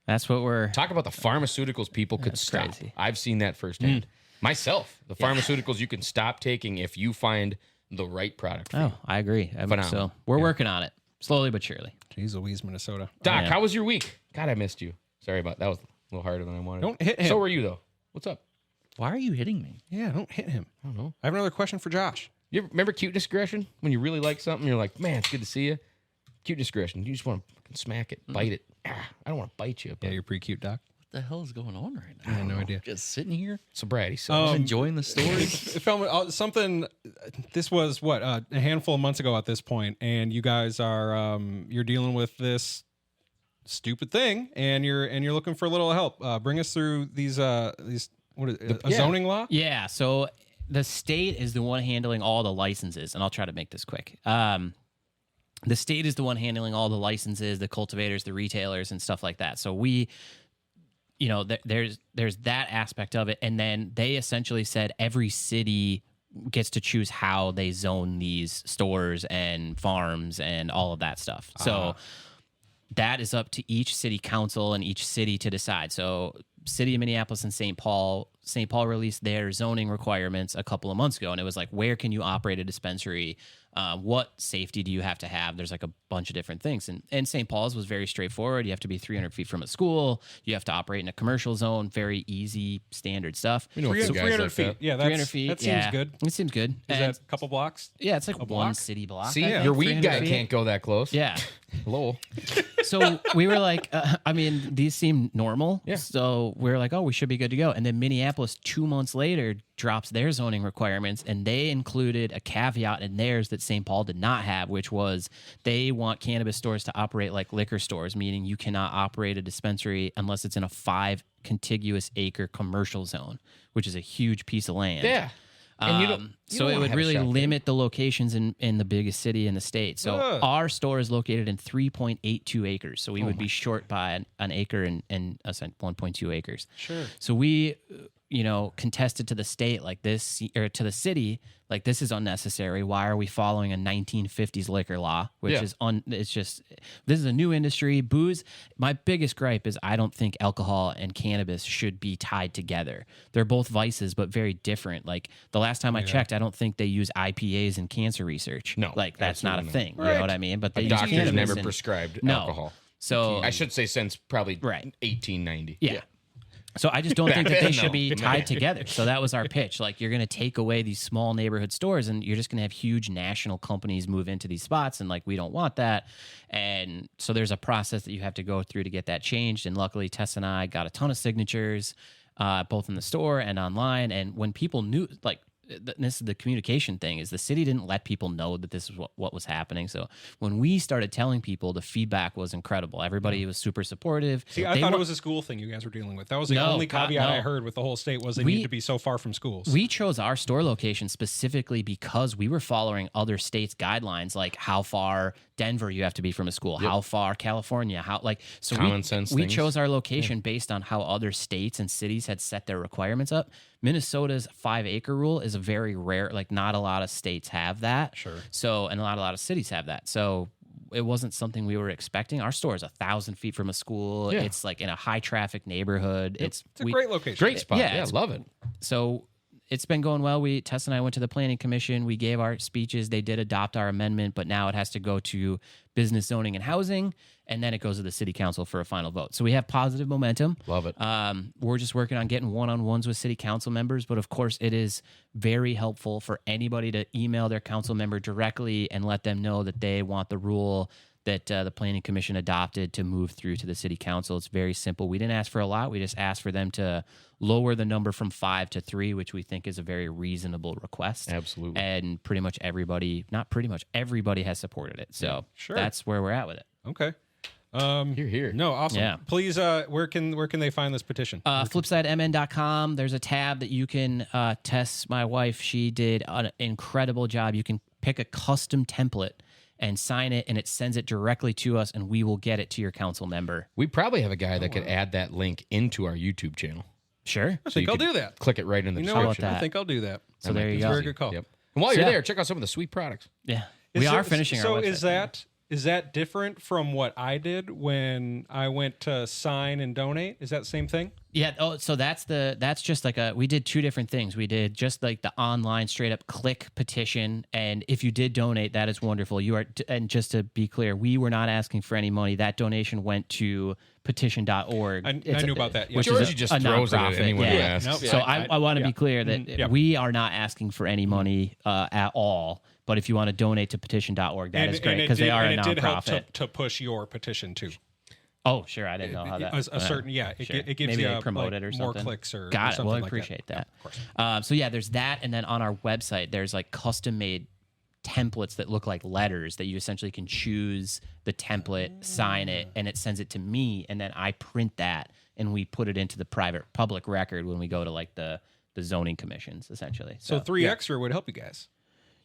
D: That's what we're...
B: talk about the pharmaceuticals people could
D: That's
B: stop.
D: crazy.
B: I've seen that firsthand. Myself, the pharmaceuticals you can stop taking if you find the right product for you.
D: Oh, I agree.
B: Phenomenal.
D: So we're working on it, slowly but surely.
A: Jeez Louise, Minnesota.
B: Doc,
D: yeah.
B: how was your week? God, I missed you. Sorry about that. Was a little harder than I wanted.
A: Don't hit him.
B: So were you though. What's up?
C: Why are you hitting me?
A: Yeah, don't hit him.
B: I don't know.
A: I have another question for Josh.
B: You ever remember cute discretion? When you really like something, you're like, man, it's good to see you. Cute discretion. You just want to fucking smack it, bite it. I don't want to bite you. But
A: Yeah, you're pretty cute, Doc.
C: What the hell is going on right now?
A: I have no idea.
C: Just sitting here,
B: sobriety. So
C: enjoying the story.
A: It felt something. This was what a handful of months ago at this point, and you guys are you're dealing with this stupid thing, and you're looking for a little help. Bring us through these what is it,
B: yeah.
A: zoning law?
D: Yeah. So the state is the one handling all the licenses, and I'll try to make this quick. The state is the one handling all the licenses, the cultivators, the retailers, and stuff like that. So we, there's that aspect of it, and then they essentially said every city gets to choose how they zone these stores and farms and all of that stuff. So that is up to each city council and each city to decide. So City of Minneapolis and St. Paul released their zoning requirements a couple of months ago, and it was like, where can you operate a dispensary? What safety do you have to have? There's like a bunch of different things. And St. Paul's was very straightforward. You have to be 300 feet from a school. You have to operate in a commercial zone. Very easy, standard stuff.
B: we know a few guys
A: 300
B: like
A: feet.
B: that.
A: Yeah,
D: 300 feet.
A: That seems
D: yeah.
A: good.
D: It seems good.
A: Is
D: And-
A: that a couple blocks?
D: yeah, it's like
A: block?
D: one city block.
B: See,
D: I think,
B: your weed
D: 300
B: guy
D: feet.
B: can't go that close.
D: Yeah.
B: Hello.
D: So we were like, I mean, these seem normal.
B: Yeah.
D: So we were like, oh, we should be good to go. And then Minneapolis 2 months later drops their zoning requirements, and they included a caveat in theirs that St. Paul did not have, which was they want cannabis stores to operate like liquor stores, meaning you cannot operate a dispensary unless it's in a 5 contiguous acre commercial zone, which is a huge piece of land.
B: Yeah. And you don't
D: It would
B: have a
D: really
B: shop there.
D: limit the locations in the biggest city in the state. So our store is located in 3.82 acres. So we would be short by an acre and 1.2 acres.
A: Sure.
D: So we, contested to the state like this, or to the city, like this is unnecessary. Why are we following a 1950s liquor law, which
B: Yeah.
D: is it's just, this is a new industry. Booze, my biggest gripe is I don't think alcohol and cannabis should be tied together. They're both vices, but very different. Like the last time I checked, I don't think they use IPAs in cancer research.
B: No,
D: like that's not a
B: absolutely
D: thing. You know what I mean? But they use
B: Doctors
D: cannabis
B: never
D: and-
B: prescribed
D: No.
B: alcohol.
D: So
B: I should say since probably
D: Right.
B: 1890.
D: Yeah. So I just don't think that they
B: No.
D: should be tied together. So that was our pitch. Like you're going to take away these small neighborhood stores and you're just going to have huge national companies move into these spots. And like, we don't want that. And so there's a process that you have to go through to get that changed. And luckily Tess and I got a ton of signatures, both in the store and online. And when people knew, like, this is the communication thing, is the city didn't let people know that this is what was happening. So when we started telling people, the feedback was incredible. Everybody was super supportive.
A: See, I thought it was a school thing you guys were dealing with. That was the only caveat I heard with the whole state was they need to be so far from schools.
D: We chose our store location specifically because we were following other states' guidelines, like how far Denver you have to be from a school, how far California, so
B: Common sense
D: we
B: things.
D: chose our location based on how other states and cities had set their requirements up. Minnesota's 5-acre rule is a very rare, like not a lot of states have that.
A: Sure.
D: So, and a lot of cities have that. So it wasn't something we were expecting. Our store is 1,000 feet from a school.
B: Yeah.
D: It's like in a high traffic neighborhood.
A: It's a great location.
B: Great spot.
D: Yeah,
B: Yeah,
D: it's-
B: love it.
D: So it's been going well. Tess and I went to the planning commission. We gave our speeches. They did adopt our amendment, but now it has to go to business zoning and housing, and then it goes to the city council for a final vote. So we have positive momentum.
B: Love it.
D: We're just working on getting one-on-ones with city council members, but of course it is very helpful for anybody to email their council member directly and let them know that they want the rule that the planning commission adopted to move through to the city council. It's very simple. We didn't ask for a lot. We just asked for them to lower the number from 5 to 3, which we think is a very reasonable request.
B: Absolutely.
D: And pretty much everybody, not pretty much, everybody has supported it. So
A: Sure.
D: that's where we're at with it.
A: Okay.
B: Here.
A: No, awesome.
D: Yeah.
A: Please, where can they find this petition?
D: Flipsidemn.com. There's a tab that you can test. My wife, she did an incredible job. You can pick a custom template and sign it, and it sends it directly to us, and we will get it to your council member.
B: We probably have a guy that could add that link into our YouTube channel.
D: Sure.
A: I think I'll do that.
B: Click it right in the
A: You know
B: description.
A: what?
D: that?
A: I think I'll do that.
D: So there you
A: It's
D: go.
A: a very good call.
B: Yep. And while you're
D: Yeah.
B: there, check out some of the sweet products.
D: Yeah.
A: Is
D: We are
A: it-
D: finishing
A: so
D: our website.
A: is that different from what I did when I went to sign and donate? Is that the same thing?
D: Yeah. Oh, so that's just like we did 2 different things. We did just like the online straight up click petition. And if you did donate, that is wonderful. And just to be clear, we were not asking for any money. That donation went to petition.org.
A: I knew about that, yeah.
D: Which
B: Georgie
D: is
B: just
D: a
B: throws it at
D: nonprofit.
B: anyone who
D: Yeah.
B: asks.
A: Nope.
D: So
A: Yeah,
D: I want to
A: yeah.
D: be clear that
A: Yeah.
D: we are not asking for any money at all. But if you want to donate to petition.org, that is great because they are a
A: and it did help
D: nonprofit.
A: to push your petition too.
D: Oh, sure. I didn't know how that.
A: A certain, yeah,
D: Sure.
A: it gives
D: Maybe
A: you
D: they promote
A: like,
D: it or
A: more
D: something.
A: clicks or
D: Got it.
A: something
D: Well, I
A: like
D: appreciate that.
A: Of course.
D: So yeah, there's that, and then on our website, there's like custom made templates that look like letters that you essentially can choose the template, sign it, and it sends it to me, and then I print that and we put it into the public record when we go to like the zoning commissions, essentially.
A: So 3 extra would help you guys.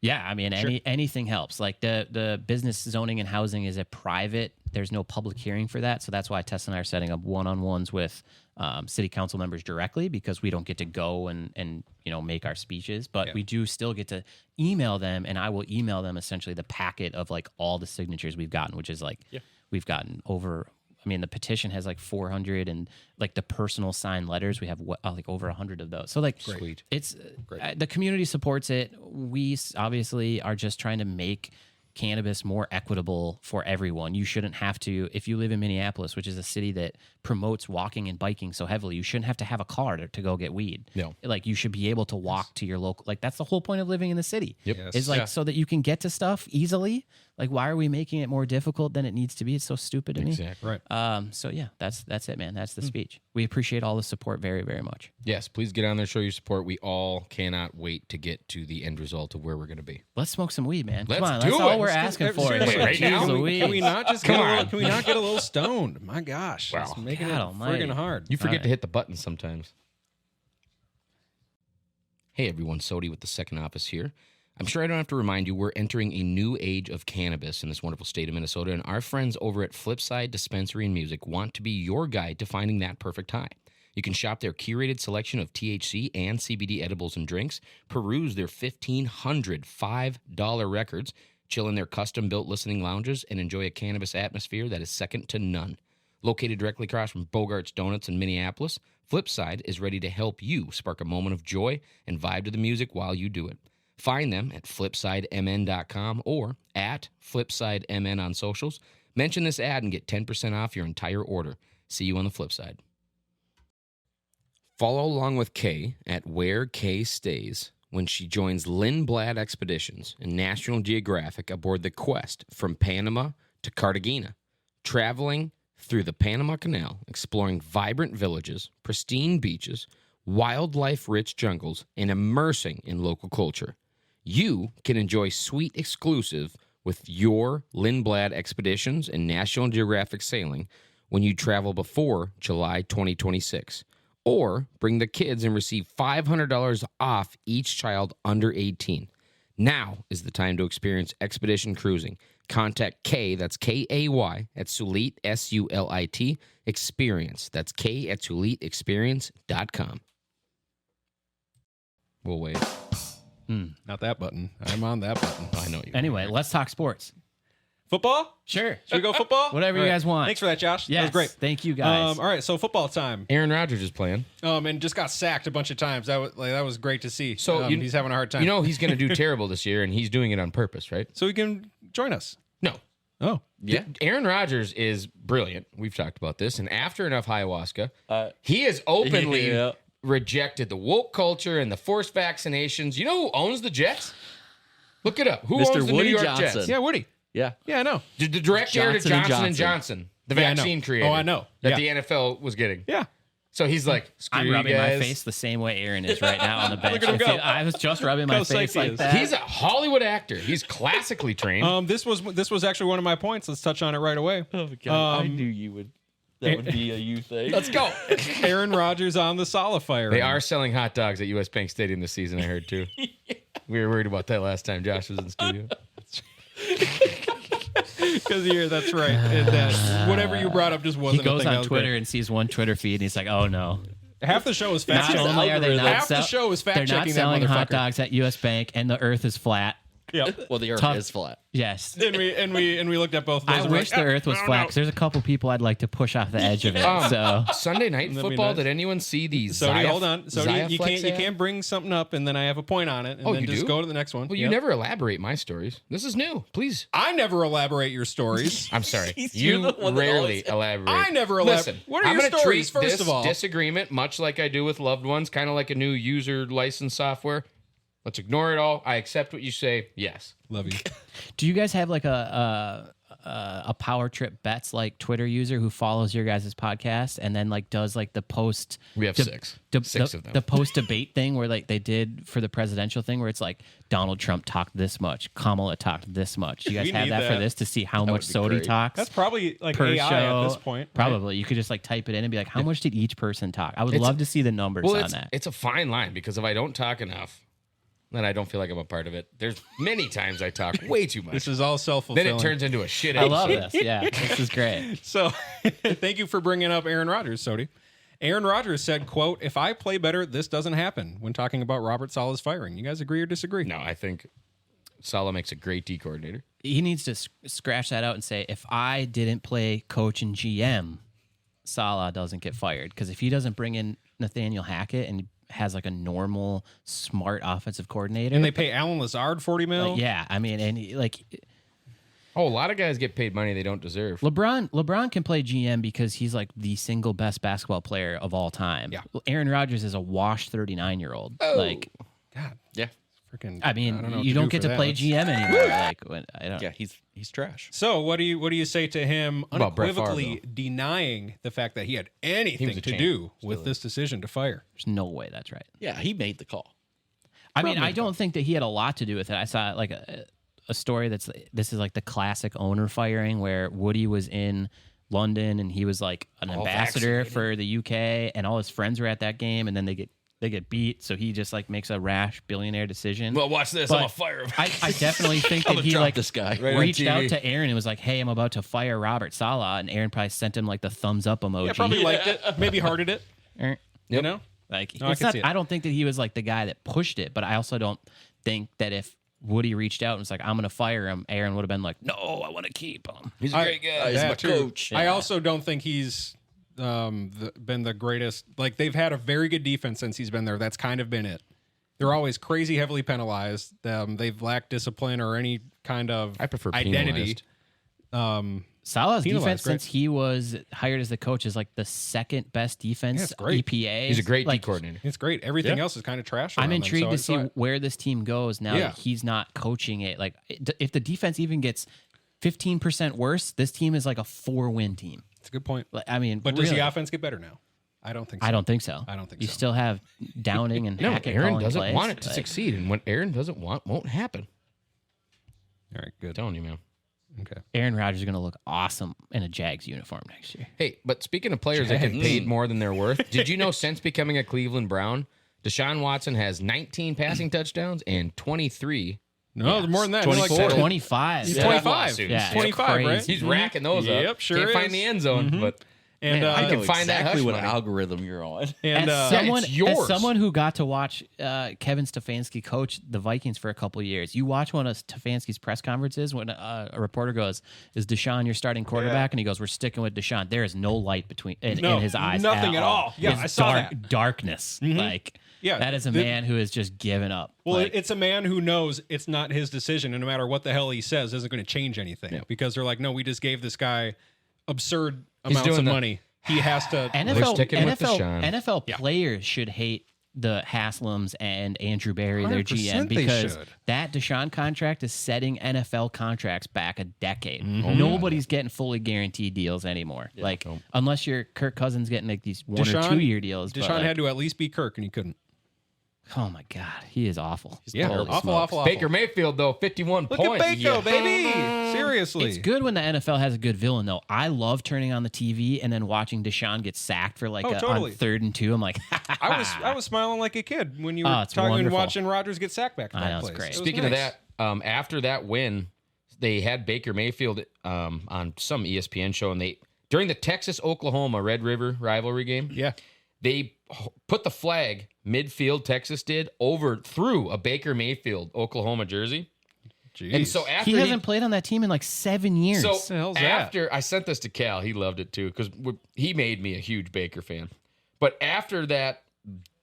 D: Yeah, I mean, anything helps. Like the business zoning and housing is a private. There's no public hearing for that, so that's why Tess and I are setting up one-on-ones with city council members directly, because we don't get to go and make our speeches, but we do still get to email them, and I will email them essentially the packet of like all the signatures we've gotten, which is like we've gotten over. I mean, the petition has like 400, and like the personal signed letters, we have like over 100 of those. So like,
B: Sweet.
D: It's the community supports it. We obviously are just trying to make cannabis more equitable for everyone. You shouldn't have to, if you live in Minneapolis, which is a city that promotes walking and biking so heavily, you shouldn't have to have a car to go get weed.
B: No.
D: Like you should be able to walk to your local, like that's the whole point of living in the city.
B: Yep.
A: Yes.
D: Is like so that you can get to stuff easily. Like, why are we making it more difficult than it needs to be? It's so stupid to me.
B: Exactly.
A: Right.
D: So yeah, that's it, man. That's the speech. We appreciate all the support very, very much.
B: Yes, please get on there, show your support. We all cannot wait to get to the end result of where we're going to be.
D: Let's smoke some weed, man.
B: Let's
D: Come on,
B: do
D: that's
B: it.
D: all we're
B: Let's
D: asking for.
A: seriously,
B: right now?
A: Can we not just
B: Come
A: get a little,
B: on.
A: can we not get a little stoned? My gosh,
B: Wow.
A: it's making
D: God
A: it
D: almighty.
A: friggin' hard.
B: You forget
D: All right.
B: to hit the button sometimes. Hey everyone, Sodi with the Second Office here. I'm sure I don't have to remind you we're entering a new age of cannabis in this wonderful state of Minnesota, and our friends over at Flipside Dispensary and Music want to be your guide to finding that perfect high. You can shop their curated selection of THC and CBD edibles and drinks, peruse their 1,500 $5 records, chill in their custom-built listening lounges, and enjoy a cannabis atmosphere that is second to none. Located directly across from Bogart's Donuts in Minneapolis, Flipside is ready to help you spark a moment of joy and vibe to the music while you do it. Find them at flipsidemn.com or at flipsidemn on socials. Mention this ad and get 10% off your entire order. See you on the flip side. Follow along with Kay at Where Kay Stays when she joins Lindblad Expeditions and National Geographic aboard the quest from Panama to Cartagena, traveling through the Panama Canal, exploring vibrant villages, pristine beaches, wildlife-rich jungles, and immersing in local culture. You can enjoy sweet exclusive with your Lindblad Expeditions and National Geographic sailing when you travel before July 2026. Or bring the kids and receive $500 off each child under 18. Now is the time to experience expedition cruising. Contact Kay, that's K-A-Y, at Sulit, S-U-L-I-T, Experience. That's K at SulitExperience.com. We'll wait.
A: Not that button. I'm on that button.
B: I know you.
D: Anyway, let's talk sports.
A: Football?
D: Sure.
A: Should we go football?
D: Whatever
A: All
D: you
A: right.
D: guys want.
A: Thanks for that, Josh.
D: Yes,
A: That was great.
D: Thank you, guys.
A: All right, so football time.
B: Aaron Rodgers is playing.
A: And just got sacked a bunch of times. That was great to see.
B: So
A: he's having a hard time.
B: You know he's going to do terrible this year, and he's doing it on purpose, right?
A: so he can join us.
B: No.
A: Oh,
B: Yeah. Aaron Rodgers is brilliant. We've talked about this. And after enough ayahuasca, he has openly
C: Yeah.
B: rejected the woke culture and the forced vaccinations. You know who owns the Jets? Look it up. Who
C: Mr.
B: owns the
C: Woody
B: New York
C: Johnson.
B: Jets?
A: yeah, Woody.
C: Yeah.
A: Yeah, I know.
B: The direct heir to
C: Johnson and
B: Johnson &
C: Johnson.
B: Johnson, the
A: Yeah, I know.
B: vaccine creator.
A: Oh, I know.
B: That
A: Yeah.
B: the NFL was getting.
A: Yeah.
B: So he's like, screw
D: I'm
B: you
D: rubbing
B: guys.
D: my face the same way Aaron is right now on the bench.
A: Look at him go.
D: I was just rubbing my
A: How
D: face
A: psyched he
D: like
A: is.
D: that.
B: He's a Hollywood actor. He's classically trained.
A: This was actually one of my points. Let's touch on it right away.
C: Oh, my God. I knew you would. That would be a you thing.
B: Let's go.
A: Aaron Rodgers on the Solifier.
B: They are selling hot dogs at US Bank Stadium this season, I heard too. We were worried about that last time Josh was in the studio.
A: because here. That's right. And that whatever you brought up just
D: He
A: wasn't. a
D: goes
A: thing. That
D: on
A: was
D: Twitter
A: great.
D: and sees one Twitter feed, and he's like, "Oh no!"
A: Half the show is fact
D: Not
A: checking.
D: only are they not
A: Half the show is fact
D: they're not
A: checking that
D: selling hot
A: motherfucker.
D: dogs at U.S. Bank, and the Earth is flat.
A: Yep.
C: Well, the earth
D: Tough.
C: is flat.
D: Yes.
A: And we looked at both of those.
D: I
A: and we're
D: wish
A: like,
D: the Earth was flat because there's a couple people I'd like to push off the edge of it. So
B: Sunday night
A: That'd be
B: football.
A: nice.
B: Did anyone see the
A: So hold on. So you
B: Xiaflex ad?
A: can't bring something up and then I have a point on it and
B: Oh,
A: then
B: you
A: just
B: do?
A: go to the next one.
B: Well, you
A: Yep.
B: never elaborate my stories. This is new. Please.
A: I never elaborate your stories.
B: I'm sorry.
C: You're
B: You
C: the one that
B: rarely
C: always-
B: elaborate.
A: I never elaborate.
B: Listen,
A: What are
B: I'm
A: your
B: gonna
A: stories,
B: treat
A: first
B: this
A: of all?
B: disagreement much like I do with loved ones, kind of like a new user license software. Let's ignore it all. I accept what you say. Yes.
A: Love you.
D: do you guys have like a Power Trip Bets like Twitter user who follows your guys' podcast and then like does like the post?
B: We have six. Six of them.
D: The post debate thing where like they did for the presidential thing where it's like Donald Trump talked this much, Kamala talked this much. You guys
A: We
D: have
A: need
D: that for
A: that.
D: this to see how
C: That
D: much
C: would be
D: Sodi
C: great.
D: talks.
A: That's probably like
D: per
A: AI
D: show.
A: at this point. right?
D: Probably. You could just like type it in and be like, how much did each person talk? I would
B: It's-
D: love to see the numbers
B: Well,
D: on that.
B: it's a fine line because if I don't talk enough, then I don't feel like I'm a part of it. There's many times I talk way too much.
A: This is all
B: Then
A: self-fulfilling.
B: it turns into a shit
D: I love
B: episode.
D: this. Yeah, this is great.
A: So thank you for bringing up Aaron Rodgers, Sodi. Aaron Rodgers said, quote, "If I play better, this doesn't happen," when talking about Robert Saleh's firing. You guys agree or disagree?
B: No, I think Saleh makes a great D coordinator.
D: He needs to scratch that out and say, if I didn't play coach and GM, Saleh doesn't get fired. Because if he doesn't bring in Nathaniel Hackett and has like a normal, smart offensive coordinator,
A: And they pay Alan Lazard $40 million.
D: like, yeah, I mean, and like
B: Oh, a lot of guys get paid money they don't deserve.
D: LeBron can play GM because he's like the single best basketball player of all time.
A: Yeah.
D: Aaron Rodgers is a washed 39-year-old.
B: Oh.
D: Like,
A: God,
C: Yeah.
A: freaking.
D: I mean,
A: don't know what
D: you
A: to
D: don't
A: do
D: get
A: for
D: to
A: that.
D: play GM anymore. Like, I don't.
C: Yeah, he's trash.
A: So what do you say to him
B: about Brett Favre,
A: unequivocally denying the fact that he had anything
B: a
A: to
B: champ.
A: do with this decision to fire?
D: There's no way that's right.
C: Yeah, he made the call.
D: I mean, I don't think that he had a lot to do with it. I saw like a story this is like the classic owner firing where Woody was in London and he was like an ambassador for the UK and all his friends were at that game and then they get beat, so he just like makes a rash billionaire decision.
B: Well, watch this.
D: But
B: I'm gonna fire him.
D: I definitely think that he
C: drop
D: like
C: this guy.
B: Right on
D: reached
B: TV.
D: out to Aaron and was like, "Hey, I'm about to fire Robert Saleh," and Aaron probably sent him like the thumbs up emoji.
A: Yeah, probably liked it, maybe hearted it. You know,
D: Like,
A: No, I
D: it's
A: can
D: not,
A: see it.
D: I don't think that he was like the guy that pushed it, but I also don't think that if Woody reached out and was like, "I'm going to fire him," Aaron would have been like, "No, I want to keep him."
B: He's a great guy.
C: He's
A: that
C: my
A: too.
C: coach.
A: I also don't think he's been the greatest. Like they've had a very good defense since he's been there. That's kind of been it. They're always crazy heavily penalized. They've lacked discipline or any kind of
B: I prefer
A: identity.
D: Salah's
A: Penalized,
D: defense
A: great.
D: since he was hired as the coach is like the second best defense
A: it's great.
D: EPA.
B: He's a great D
D: like,
B: coordinator.
A: It's great. Everything else is kind of trash.
D: I'm
A: around them.
D: intrigued to
A: So
D: see where this team goes now
A: Yeah.
D: that he's not coaching it. Like, if the defense even gets 15% worse, this team is like a 4-win team.
A: It's a good point.
D: Like, I mean,
A: But does
D: really,
A: the offense get better now? I don't think so.
D: I don't think so.
A: I don't think
D: you
A: so.
D: still have Downing and
B: No,
D: Hackett
B: Aaron
D: calling
B: doesn't
D: plays.
B: want it to
D: Like,
B: succeed, and what Aaron doesn't want won't happen.
A: All right, good.
B: I'm telling you, man.
A: Okay.
D: Aaron Rodgers is going to look awesome in a Jags uniform next year.
B: Hey, but speaking of players that get paid more than they're worth, did you know since becoming a Cleveland Brown, Deshaun Watson has 19 passing touchdowns and 23.
A: No, more than that.
B: 24.
A: Like
D: 25.
A: He's
B: Yeah.
A: 25.
B: Lawsuits.
D: Yeah, it's
A: 25, right?
D: crazy.
B: He's racking those
A: Yep,
B: up.
A: sure
B: Can't find
A: is.
B: the end zone, but
A: And
B: Man,
C: I
B: you
C: know
B: can find that
C: exactly
B: hush
C: what
B: money.
C: algorithm you're on.
A: and
D: As someone,
B: it's yours.
D: as someone who got to watch Kevin Stefanski coach the Vikings for a couple of years, you watch one of Stefanski's press conferences when a reporter goes, "Is Deshaun your starting quarterback?" And he goes, "We're sticking with Deshaun." There is no light in his eyes.
A: nothing at all. Yeah,
D: It's
A: I saw
D: darkness. Like,
A: Yeah,
D: that is a man who has just given up.
A: Well,
D: Like,
A: it's a man who knows it's not his decision, and no matter what the hell he says, isn't going to change anything because they're like, no, we just gave this guy absurd amounts
B: doing
A: of
B: the-
A: money. He has to.
B: sticking with Deshaun.
D: NFL players should hate the Haslams and Andrew Barry, their
A: 100%
D: GM,
A: they
D: because
A: should.
D: that Deshaun contract is setting NFL contracts back a decade.
A: Mm-hmm.
D: Nobody's getting fully guaranteed deals anymore. Unless you're Kirk Cousins getting like these 1 or 2 year deals. but,
A: Deshaun
D: like,
A: had to at least be Kirk, and he couldn't.
D: oh my God, he is awful.
A: Yeah,
D: Holy
A: awful,
D: smokes.
A: awful.
B: Baker Mayfield, though, 51
A: Look
B: points.
A: at Baker, baby. Seriously.
D: It's good when the NFL has a good villain, though. I love turning on the TV and then watching Deshaun get sacked for
A: totally.
D: on 3rd and 2. I'm like,
A: I was smiling like a kid when you
D: Oh,
A: were
D: it's
A: talking and
D: wonderful.
A: watching Rodgers get sacked back to
D: I
A: that
D: know, it's
A: place.
D: great.
A: It was
B: Speaking
A: nice.
B: of that, after that win, they had Baker Mayfield on some ESPN show, and during the Texas-Oklahoma Red River rivalry game,
A: Yeah.
B: they put the flag midfield. Texas did through a Baker Mayfield Oklahoma jersey,
A: Jeez.
B: and so after
D: he hasn't played on that team in like 7 years.
B: So
A: the hell's that?
B: after I sent this to Cal, he loved it too because he made me a huge Baker fan. But after that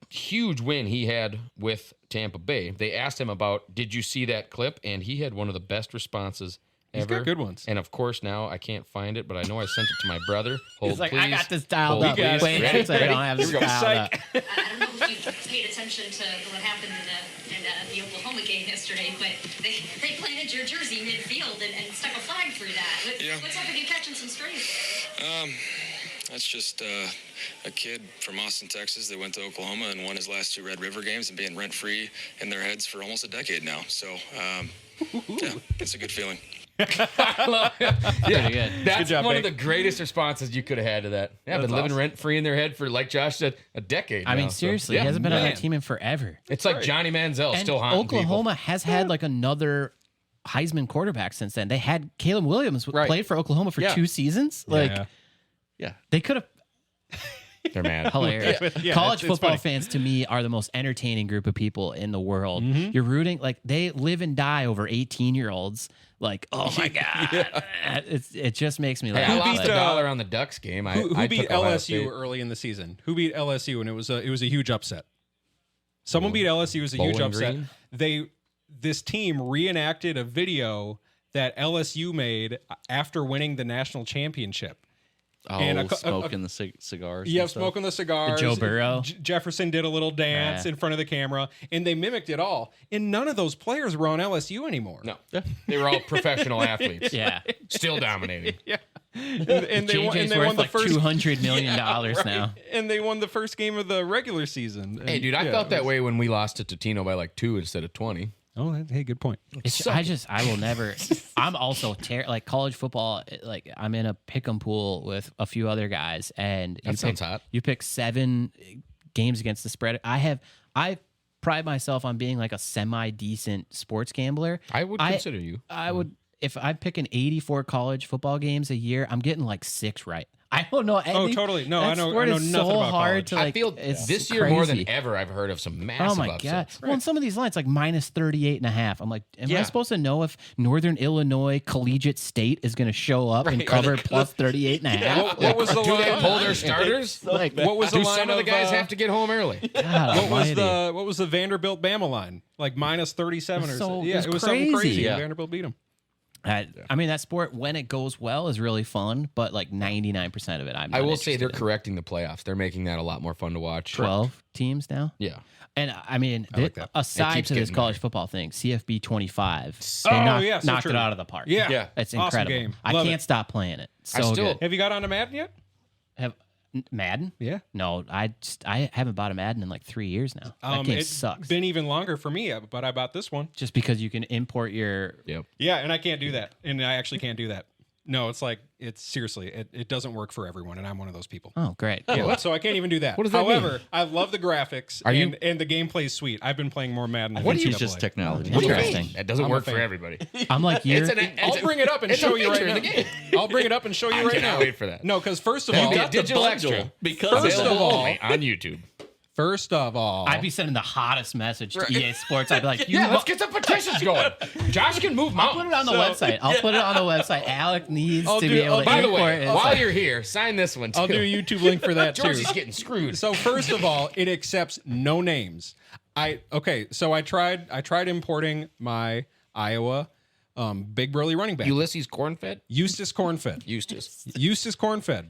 B: huge win he had with Tampa Bay, they asked him about, did you see that clip? And he had one of the best responses
A: He's
B: ever.
A: got good ones.
B: And of course now I can't find it, but I know I sent it to my brother. Hold,
D: He's like,
B: please.
D: I got this dialed
B: Hold,
D: up.
B: please.
D: Wait,
B: Ready?
D: I don't have this
B: Here we go.
D: dialed up.
E: I don't know if you paid attention to what happened in the Oklahoma game yesterday, but they planted your jersey midfield and stuck a flag through that.
F: Yeah.
E: What's up with you catching some strays there?
F: That's just a kid from Austin, Texas that went to Oklahoma and won his last 2 Red River games and being rent-free in their heads for almost a decade now. So, yeah, it's a good feeling.
B: Yeah,
D: Pretty good.
B: that's
A: Good job,
B: one
A: Bake.
B: of the greatest responses you could have had to that. Yeah,
A: That's
B: been living
A: awesome.
B: rent free in their head for, like Josh said, a decade.
D: I mean,
B: now, so,
D: seriously,
B: yeah,
D: he hasn't been on
A: man.
D: that team in forever.
B: It's like Johnny Manziel
D: And
B: still haunting
D: Oklahoma has had like another Heisman quarterback since then. They had Caleb Williams
B: Right.
D: played for Oklahoma for
B: Yeah.
D: 2 seasons. Like,
A: Yeah.
C: Yeah.
D: they could have.
B: people. They're mad.
D: Hilarious.
A: Yeah,
D: College
A: it's
D: football
A: funny.
D: fans to me are the most entertaining group of people in the world. You're rooting like they live and die over 18-year-olds. Like, oh my God, it just makes me
B: Hey,
D: laugh.
B: I lost
D: Like,
B: a dollar on the Ducks game.
A: Who
B: I
A: beat
B: took Ohio
A: LSU
B: State.
A: early in the season? Who beat LSU? And it was a huge upset. Someone beat LSU. It was a huge
B: Bowling
A: upset.
B: Green?
A: This team reenacted a video that LSU made after winning the national championship. And
C: smoking the cigars.
A: Yeah,
C: and stuff.
A: smoking the cigars.
D: Joe Burrow.
A: Jefferson did a little dance in front of the camera, and they mimicked it all. And none of those players were on LSU anymore.
B: No, they were all professional athletes.
D: Yeah.
B: Still dominating.
A: Yeah. And they won,
D: JJ's
A: they
D: worth
A: won the
D: like
A: first
D: $200 million
A: right.
D: now.
A: And they won the first game of the regular season.
B: Hey, dude, I felt that way when we lost to Totino by like 2 instead of 20.
A: Oh, hey, good point.
D: I will never. I'm also like college football. Like I'm in a pick'em pool with a few other guys, and
B: That sounds hot.
D: You pick 7 games against the spread. I pride myself on being like a semi decent sports gambler.
B: I would consider you.
D: I would if I'm picking 84 college football games a year. I'm getting like 6 right. I don't know.
A: Totally. No, I know nothing
D: so
A: about
D: hard
A: college.
D: to like.
B: I feel
D: it's
B: this year more than
D: crazy.
B: ever I've heard of some massive
D: Oh my
B: upsets.
D: god! Well, in some of these lines, like minus 38.5. I'm like, am I
B: Yeah.
D: supposed to know if Northern Illinois Collegiate State is going to show up and cover plus 38.5?
A: What was the
B: Do they
A: line?
B: pull their starters?
D: Like,
A: What was the
B: Do
A: line
B: some of the guys
A: uh,
B: have to get home early?
D: God almighty.
A: what was the Vanderbilt Bama line? Like minus 37 or
D: So-
A: something.
D: it
A: Yeah,
D: was
A: it was something crazy.
D: crazy.
A: And
C: Yeah.
A: Vanderbilt beat them.
D: I mean, that sport when it goes well is really fun, but like 99% of it, I'm.
B: I
D: not
B: will say they're
D: interested in.
B: correcting the playoffs. They're making that a lot more fun to watch.
D: 12 teams now.
B: Yeah.
D: And I mean,
A: like that.
D: aside
B: keeps
D: to this
B: getting
D: college
B: better.
D: football thing, CFB 25,
A: Oh,
D: they
A: yeah, so
D: knocked
A: true.
D: it out of the park.
A: Yeah.
B: Yeah.
D: It's
A: Awesome
D: incredible.
A: game.
D: I
A: Love
D: can't
A: it.
D: stop playing it. So
B: still-
D: good.
A: Have you got onto Madden yet?
D: Have Madden?
A: Yeah.
D: No, I haven't bought a Madden in like 3 years now. That game
A: It's
D: sucks.
A: been even longer for me, but I bought this one.
D: Just because you can import your.
B: Yep.
A: Yeah, and I can't do that. And I actually can't do that. No, it's seriously, it doesn't work for everyone, and I'm one of those people.
D: Oh, great.
A: Yeah, so I can't even do that.
B: What does that
A: However,
B: mean?
A: I love the graphics and the gameplay's sweet. I've been playing more Madden.
C: I
A: than
C: think
A: NCAA.
C: it's just technology.
B: What do you
D: Interesting.
B: mean? That doesn't
A: I'm a
B: work for
A: fan.
B: everybody.
D: I'm like you.
A: I'll bring it up and
B: it's
A: show
B: a
A: you
B: feature
A: right
B: in
A: now.
B: the game.
A: I'll bring it up and show you
B: I
A: right
B: cannot
A: now.
B: wait for that.
A: No, because first of
B: You
A: all,
B: get digital extra
C: because
A: First of all-
B: only on YouTube.
D: I'd be sending the hottest message to EA Sports. I'd be like,
B: Yeah, let's get some petitions going. Josh can move
D: I'll put it on the website. I'll put it on the website. Alec needs to be able to
B: By the
D: import
B: way,
D: it.
B: while you're here, sign this one too.
A: I'll do a YouTube link for that too.
B: Georgie's getting screwed.
A: So first of all, it accepts no names. So I tried importing my Iowa big burly running back.
B: Ulysses Cornfed?
A: Eustace Cornfed.
B: Eustace.
A: Cornfed.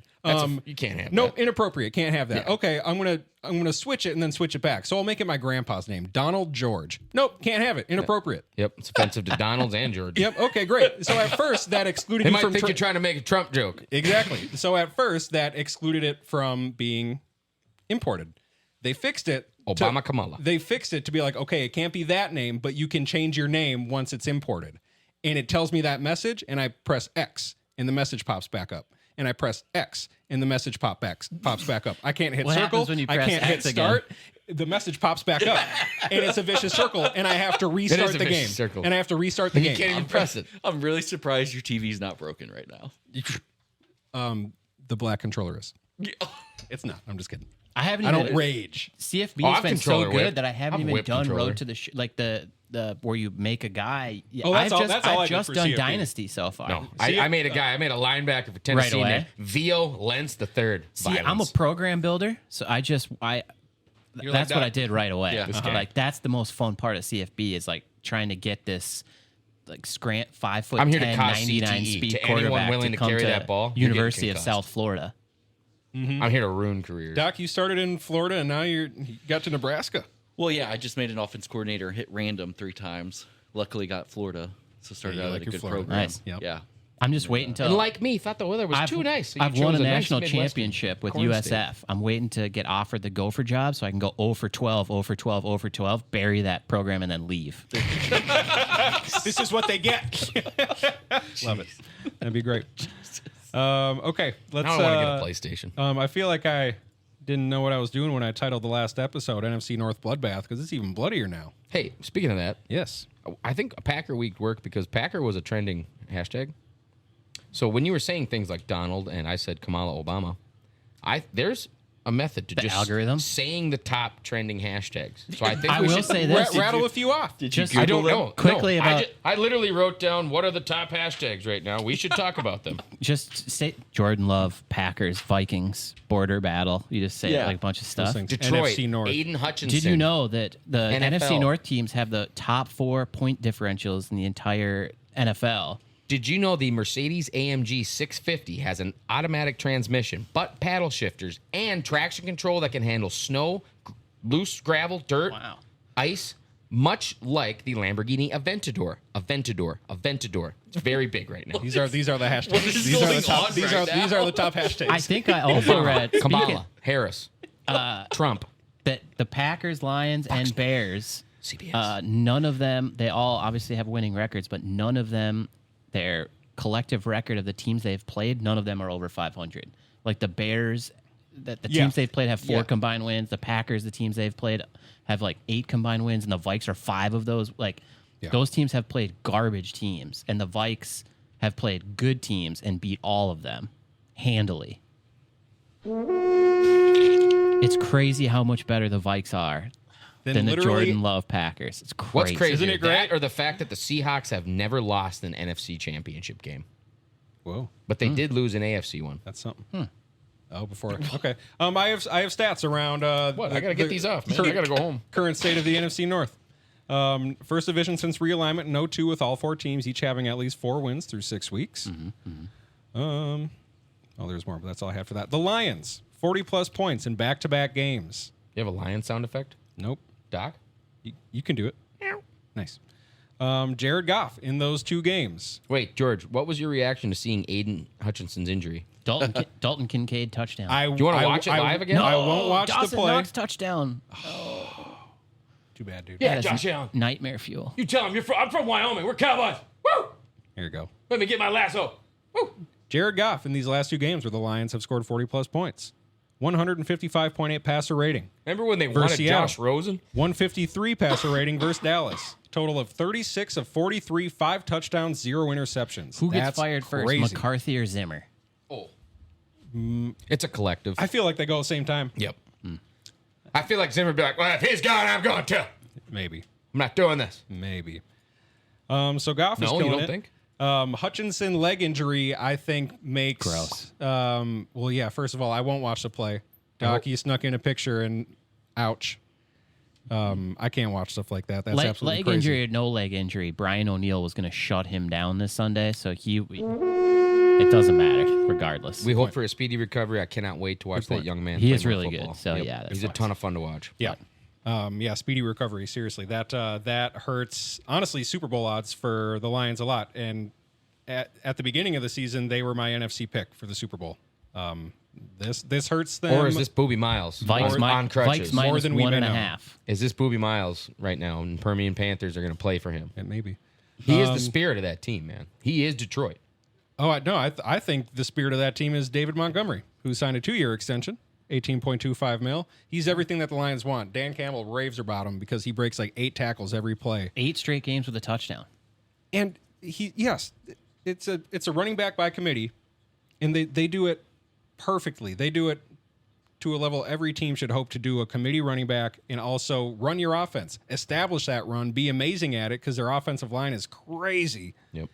B: You can't have
A: Nope,
B: that.
A: inappropriate. Can't have that.
B: Yeah.
A: Okay, I'm gonna switch it and then switch it back. So I'll make it my grandpa's name, Donald George. Nope, can't have it. Inappropriate.
B: Yep, it's offensive to Donald's and George.
A: Yep. Okay, great. So at first that excluded
B: They
A: me
B: might
A: from
B: think you're trying to make a Trump joke.
A: exactly. So at first that excluded it from being imported. They fixed it.
B: Obama Kamala.
A: They fixed it to be like, okay, it can't be that name, but you can change your name once it's imported. And it tells me that message, and I press X, and the message pops back up. And I press X, and the message pops back up. I can't hit
D: What
A: circle.
D: happens when you
A: I
D: press
A: can't
D: X
A: hit
D: again?
A: start. The message pops back up, and it's a vicious circle, and I have to restart
B: a
A: the game.
B: vicious circle.
A: And I have to restart the
B: You
A: game.
B: can't even press it.
C: I'm really surprised your TV's not broken right now.
A: The black controller is. It's not. I'm just kidding.
D: I haven't
A: I
D: even.
A: don't rage.
D: CFB
B: Oh,
D: has
B: I've
D: been so
B: controller
D: good
B: whip.
D: that I haven't
B: I've
D: even
B: whipped
D: done
B: controller.
D: Road to the like the where you make a guy. Yeah,
A: Oh, that's all- that's all I
D: I've
A: did
D: just
A: for
D: done
A: CFB.
D: Dynasty so far.
B: No,
A: See,
B: I made a linebacker for Tennessee
D: Right away.
B: named Vio Lentz III.
D: See, I'm a program builder, so that's
B: like
D: what
B: that.
D: I did right away.
C: Yeah. This guy.
D: Like that's the most fun part of CFB is like trying to get this like scrant 5'10",
B: I'm here to cause
D: 99
B: CTE
D: speed
B: to anyone
D: quarterback
B: willing to
D: come
B: carry
D: to
B: that ball, you're getting
D: University of
B: concussed.
D: South Florida.
B: I'm here to ruin careers.
A: Doc, you started in Florida, and now you got to Nebraska.
C: Well, yeah, I just made an offense coordinator, hit random 3 times. Luckily, got Florida, so started
A: Yeah, you
C: out
A: like
C: at a
A: your
C: good
A: Florida.
C: program.
D: Nice.
A: Yep.
C: Yeah.
D: I'm just waiting till
B: And like me, thought the weather was too nice. So you
D: I've won a
B: chose nice
D: national
B: Midwestern
D: championship with
B: corn
D: USF.
B: state.
D: I'm waiting to get offered the Gopher job so I can go 0 for 12, 0 for 12, 0 for 12, bury that program, and then leave.
A: This is what they get. Love it. That'd be great. Okay, let's.
B: Now I want to get a PlayStation.
A: I feel like I didn't know what I was doing when I titled the last episode NFC North Bloodbath because it's even bloodier now.
B: Hey, speaking of that,
A: Yes.
B: I think a Packer week worked because Packer was a trending hashtag. So when you were saying things like Donald and I said Kamala Obama, there's a method to just
D: algorithm?
B: saying the top trending hashtags. So I think
D: I
B: we
D: will
B: should
D: say this.
A: Rattle a few off.
D: Just
B: I don't know.
D: Quickly
B: No,
D: about-
B: I literally wrote down what are the top hashtags right now. We should talk about them.
D: just say Jordan Love, Packers, Vikings, border battle. You just say
C: Yeah.
D: like a bunch of stuff.
A: Those things.
B: Detroit,
A: NFC North.
B: Aiden Hutchinson.
D: Did you know that the
B: NFL.
D: NFC North teams have the top 4 point differentials in the entire NFL?
B: Did you know the Mercedes AMG 650 has an automatic transmission, but paddle shifters, and traction control that can handle snow, loose gravel, dirt, ice, much like the Lamborghini Aventador. It's very big right now.
A: These are the hashtags.
C: What is
A: These are the
C: going
A: top.
C: on
A: These
C: right
A: are
C: now?
A: these are the top hashtags.
D: I think I also read
B: Kamala Harris, Trump,
D: that the Packers, Lions, and Bears,
B: CBS.
D: none of them, they all obviously have winning records, but none of them, their collective record of the teams they've played, none of them are over 500. Like the Bears, the teams they've played have 4 combined wins. The Packers, the teams they've played, have like 8 combined wins, and the Vikes are 5 of those. Like those teams have played garbage teams, and the Vikes have played good teams and beat all of them handily. It's crazy how much better the Vikes are than the Jordan Love Packers. It's crazy.
B: What's crazy?
A: Isn't it great?
B: That or the fact that the Seahawks have never lost an NFC championship game,
A: Whoa,
B: but they did lose an AFC one.
A: that's something. Oh, before okay. I have stats around.
B: What? I gotta get these off, man. I gotta go home.
A: Current state of the NFC North. First division since realignment, 0-2 with all 4 teams, each having at least 4 wins through 6 weeks. Oh, there's more, but that's all I have for that. The Lions, 40-plus points in back-to-back games.
B: You have a lion sound effect,
A: Nope.
B: Doc?
A: You can do it. Nice. Jared Goff in those 2 games.
B: Wait, George, what was your reaction to seeing Aiden Hutchinson's injury?
D: Dalton Kincaid touchdown.
B: Do you want to watch it live again?
A: No, I won't watch
D: Dawson
A: the play.
D: Knox touchdown.
A: Too bad, dude.
B: Yeah,
D: That is
B: Josh Allen.
D: Nightmare fuel.
B: You tell him I'm from Wyoming. We're Cowboys. Woo!
A: Here you go.
B: Let me get my lasso. Woo!
A: Jared Goff in these last 2 games where the Lions have scored 40-plus points. 155.8 passer rating.
B: Remember when they
A: Versus
B: wanted
A: Seattle.
B: Josh Rosen?
A: 153 passer rating versus Dallas. Total of 36 of 43, 5 touchdowns, 0 interceptions.
D: Who gets
A: That's
D: fired first,
A: crazy.
D: McCarthy or Zimmer?
B: Oh. It's a collective.
A: I feel like they go at the same time.
B: Yep. I feel like Zimmer would be like, well, if he's gone, I'm going too.
A: Maybe.
B: I'm not doing this.
A: Maybe. So Goff is
B: No,
A: killing
B: you don't
A: it.
B: think?
A: Hutchinson leg injury, I think, makes...
D: Gross.
A: Well, yeah, first of all, I won't watch the play. Doc, you snuck in a picture and ouch. I can't watch stuff like that. That's absolutely
D: leg
A: crazy.
D: injury or no leg injury, Brian O'Neill was going to shut him down this Sunday, so it doesn't matter regardless.
B: We hope for a speedy recovery. I cannot wait to watch that young man.
D: He
B: play
D: is
B: more
D: really
B: football.
D: good, so yeah, that's
B: he's a
D: nice.
B: ton of fun to watch.
A: Yeah. Speedy recovery. Seriously, that hurts. Honestly, Super Bowl odds for the Lions a lot. And at the beginning of the season, they were my NFC pick for the Super Bowl. This hurts them.
B: Or is this Booby Miles
D: Vikes,
B: on crutches?
D: Vikes minus
A: than we may know.
D: 1.5.
B: Is this Booby Miles right now? And Permian Panthers are going to play for him.
A: It may be.
B: He is the spirit of that team, man. He is Detroit.
A: Oh, I think the spirit of that team is David Montgomery, who signed a 2-year extension, $18.25 million. He's everything that the Lions want. Dan Campbell raves about him because he breaks like 8 tackles every play.
D: 8 straight games with a touchdown.
A: And it's a running back by committee, and they do it perfectly. They do it to a level every team should hope to do, a committee running back, and also run your offense. Establish that run, be amazing at it, because their offensive line is crazy.
B: Yep.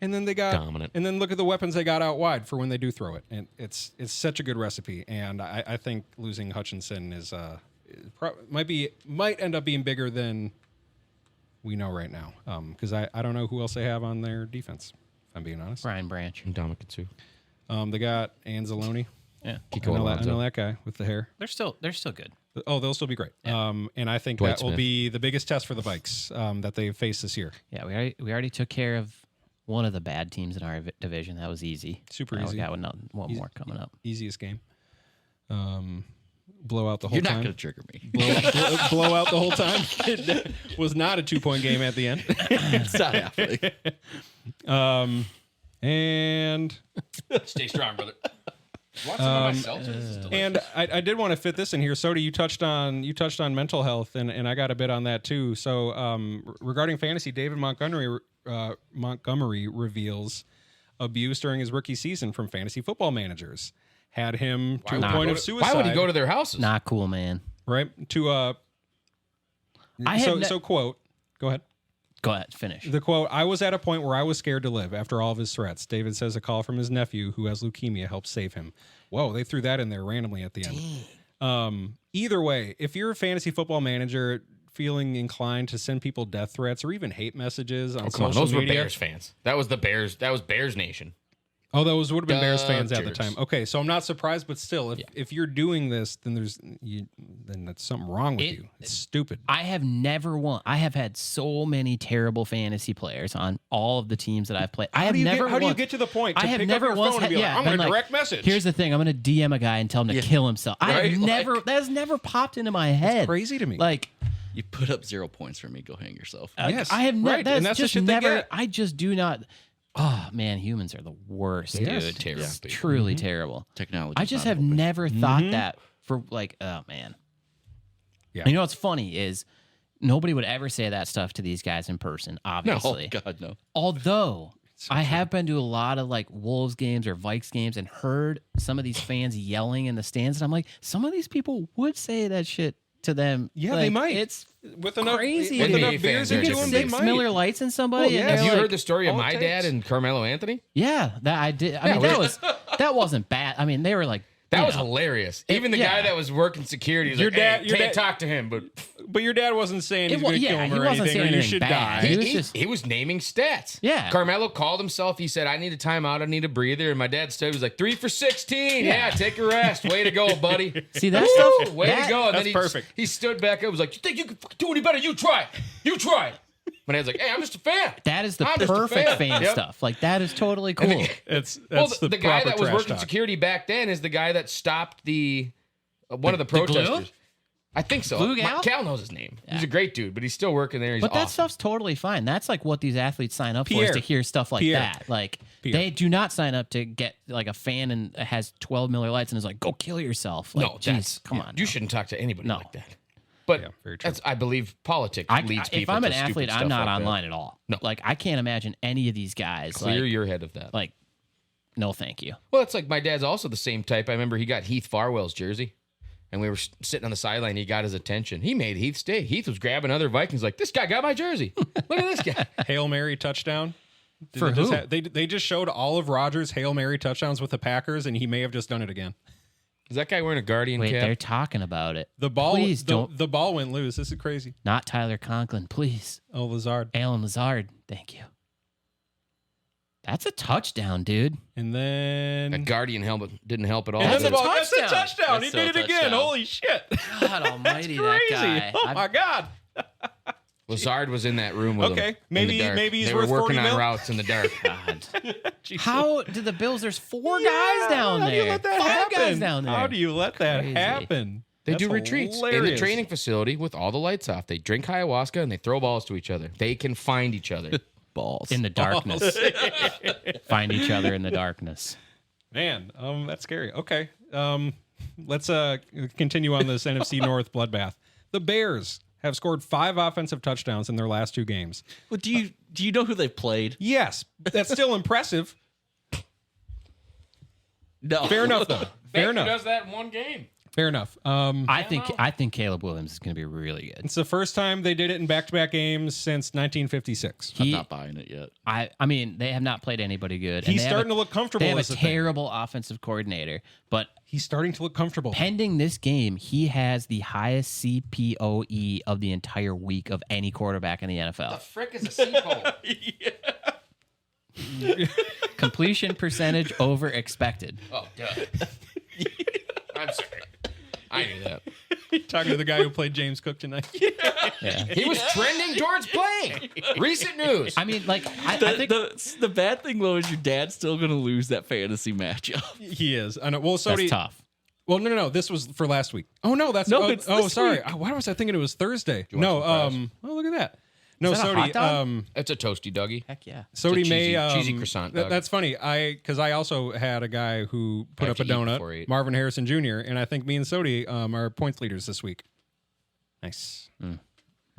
A: And then they got
B: Dominant.
A: And then look at the weapons they got out wide for when they do throw it. And it's such a good recipe. And I think losing Hutchinson is might end up being bigger than we know right now. Because I don't know who else they have on their defense, if I'm being honest.
D: Brian Branch.
B: And Dominican
A: They got Anzalone.
D: Yeah.
A: I know that guy with the hair.
D: They're still good.
A: Oh, they'll still be great.
D: Yeah.
A: And I think
B: Dwight
A: that will
B: Smith.
A: be the biggest test for the Vikes that they face this year.
D: Yeah, we already took care of one of the bad teams in our division. That was easy.
A: Super
D: Now
A: easy.
D: We got one more coming up.
A: Easiest game. Blow out the whole
C: You're not
A: time.
C: going to trigger me.
A: blow out the whole time. It was not a 2-point game at the end.
C: It's not happening.
A: And
B: Stay strong, brother. Want some of my seltzers? This is delicious.
A: and I did want to fit this in here. Soda, you touched on mental health, and I got a bit on that too. So regarding fantasy, David Montgomery reveals abuse during his rookie season from fantasy football managers. Had him to a point of suicide.
B: Why would he go to their houses?
D: Not cool, man.
A: right to so quote. Go ahead.
D: Go ahead, finish.
A: The quote, "I was at a point where I was scared to live after all of his threats." David says a call from his nephew who has leukemia helped save him. Whoa, they threw that in there randomly at the end. Either way, if you're a fantasy football manager, feeling inclined to send people death threats or even hate messages on
B: Come on,
A: social
B: those were
A: media.
B: Bears fans. That was the Bears. That was Bears Nation.
A: Oh, those would have been Bears fans at the
B: Dodgers.
A: time. Okay, so I'm not surprised, but still, if you're doing this, then then that's something wrong with you. It's stupid.
D: I have never won. I have had so many terrible fantasy players on all of the teams that I've played.
A: How do you get to the point? To
D: I have
A: pick
D: never
A: up your
D: once
A: phone and
D: had,
A: be like, I'm
D: been
A: going to direct message.
D: Here's the thing: I'm going to DM a guy and tell him to kill himself. I
C: Right?
D: have never. That has never popped into my head.
A: crazy to me.
D: Like,
C: You put up 0 points for me. Go hang yourself.
A: Yes,
D: I have
A: right,
D: never.
A: and
D: That's
A: that's the
D: just
A: shit they
D: never.
A: get.
D: I just do not. Oh man, humans are the worst,
A: Yes.
D: dude.
B: Terrible
D: It's
B: people.
D: truly terrible.
C: Technology.
D: I just have never thought that for like, oh man.
A: Yeah.
D: And you know what's funny is nobody would ever say that stuff to these guys in person,
C: No,
D: obviously.
C: God, no.
D: Although I have been to a lot of like Wolves games or Vikes games and heard some of these fans yelling in the stands, and I'm like, some of these people would say that shit to them.
A: Yeah,
D: Like,
A: they might.
D: It's
A: with enough,
D: crazy.
A: with
B: NBA
A: enough
B: fans
A: beers
B: are
A: into
D: you get
A: them,
B: different.
A: they
D: 6
A: might.
D: Miller Lights in somebody.
A: Well,
D: and
A: yeah.
D: they're
B: Have you
D: like,
B: heard the story of
A: all it
B: my dad
A: takes.
B: and Carmelo Anthony?
D: Yeah, that I did. I mean, that wasn't bad. I mean, they were like,
B: That
D: you
B: was
D: know,
B: hilarious. Even the
D: yeah.
B: guy that was working security, was
A: Your
B: like,
A: dad-
B: hey,
A: your
B: can't
A: dad-
B: talk to him, but
A: But your dad wasn't saying he's going to kill him
D: he
A: or
D: wasn't
A: anything, or
D: saying
A: you
D: anything
A: should
D: bad.
A: die.
D: He was just
B: he was naming stats.
D: Yeah.
B: Carmelo called himself. He said, I need a timeout. I need a breather. And my dad stood. He was like, 3 for 16. Yeah, take a rest. Way to go, buddy.
D: see that stuff.
B: Way
D: that-
B: to go. And
A: that's
B: then
A: perfect.
B: He stood back up. Was like, you think you can fucking do any better? You try. You try. My dad's like, hey, I'm just a fan.
D: That is the
B: I'm just a
D: perfect fan
B: Yep.
D: stuff. Like that is totally cool.
A: That's
B: Well,
A: the,
B: the guy
A: proper
B: that was
A: trash
B: working
A: talk.
B: security back then is the guy that stopped the one of the
D: glue?
B: protesters. I think so.
D: Glue gal?
B: Cal knows his name. He's a great dude, but he's still working there. He's
D: But that
B: awesome.
D: stuff's totally fine. That's like what these athletes sign up for
A: Pierre.
D: is to hear stuff like
A: Pierre.
D: that. Like
A: Pierre.
D: they do not sign up to get like a fan and has 12 Miller Lights and is like, go kill yourself. Like,
B: No,
D: geez, come on.
B: You
D: now.
B: shouldn't talk to anybody
D: No.
B: like that. But
A: Yeah, very true.
B: that's, I believe, politics leads
D: if
B: people
D: I'm
B: to
D: an
B: stupid
D: athlete,
B: stuff
D: I'm not
B: like that.
D: online at all.
B: No.
D: Like I can't imagine any of these guys.
B: Clear
D: like,
B: your head of that.
D: like, no, thank you.
B: Well, it's like my dad's also the same type. I remember he got Heath Farwell's jersey, and we were sitting on the sideline. He got his attention. He made Heath stay. Heath was grabbing other Vikings like, this guy got my jersey. Look at this guy.
A: Hail Mary touchdown. Did
D: For
A: they just
D: who?
A: they just showed all of Rodgers' Hail Mary touchdowns with the Packers, and he may have just done it again.
B: Is that guy wearing a Guardian
D: Wait,
B: cap?
D: they're talking about it.
A: The ball,
D: Please don't.
A: the ball went loose. This is crazy.
D: Not Tyler Conklin, please.
A: Oh, Lazard.
D: Alan Lazard, thank you. That's a touchdown, dude.
A: And then
B: That Guardian helmet didn't help at all.
A: and then
D: That's
A: the
D: a
A: ball. That's a
D: touchdown.
A: touchdown.
C: That's
A: He did
C: still
A: it
C: a
A: again.
C: touchdown.
A: Holy shit.
D: God almighty,
A: Crazy.
D: that guy.
A: Oh my God.
B: Lazard was in that room with
A: Okay,
B: him. in
A: maybe-
B: the dark.
A: maybe he's
B: they were
A: worth
B: working
A: 40
B: on
A: mil.
B: routes in the dark.
D: God.
A: Jeez.
D: How did the Bills? There's 4
A: Yeah,
D: guys down
A: how
D: there.
A: do you let that
D: 5
A: happen?
D: guys down there.
A: How do you let that
D: Crazy.
A: happen?
B: They
A: That's
B: do retreats in the
A: hilarious.
B: training facility with all the lights off. They drink ayahuasca and they throw balls to each other. They can find each other.
C: Balls.
D: In the darkness. Find each other in the darkness.
A: Man, that's scary. Okay. Let's continue on this NFC North bloodbath. The Bears have scored 5 offensive touchdowns in their last 2 games.
C: Well, do you know who they've played?
A: Yes, that's still impressive.
C: No.
A: Fair enough, though. Fair
B: Baker
A: enough.
B: does that in one game.
A: Fair enough.
D: I think Caleb Williams is going to be really good.
A: It's the first time they did it in back-to-back games since 1956.
C: I'm not buying it yet.
D: I mean, they have not played anybody good. and
A: He's
D: they have
A: starting to look comfortable.
D: They have
A: is
D: a
A: the thing.
D: terrible offensive coordinator, but
A: He's starting to look comfortable.
D: pending this game, he has the highest CPOE of the entire week of any quarterback in the
B: The
D: NFL.
B: frick is a sequel.
D: Completion percentage over expected.
B: Oh, duh. I'm sorry. I knew that.
A: Talking to the guy who played James Cook tonight.
D: Yeah.
B: He was trending towards playing. Recent news.
D: I mean, like, I think
C: The bad thing, though, is your dad's still going to lose that fantasy matchup.
A: He is. I know. Well, so
D: that's tough.
A: Well, no. This was for last week. Oh no, that's
C: No,
A: oh,
C: it's
A: oh
C: this
A: sorry.
C: week.
A: Why was I thinking it was Thursday?
B: you want
A: No.
B: some fries?
A: Oh, look at that. No,
D: Is that a hot
A: Sody.
D: dog?
B: It's a toasty Dougie.
D: Heck yeah.
A: Sody
B: It's a
A: may
B: cheesy croissant dog.
A: That's funny. Because I also had a guy who put
B: I
A: up
B: have
A: a
B: to eat before I
A: donut,
B: eat.
A: Marvin Harrison Jr., and I think me and Sody are points leaders this week. Nice.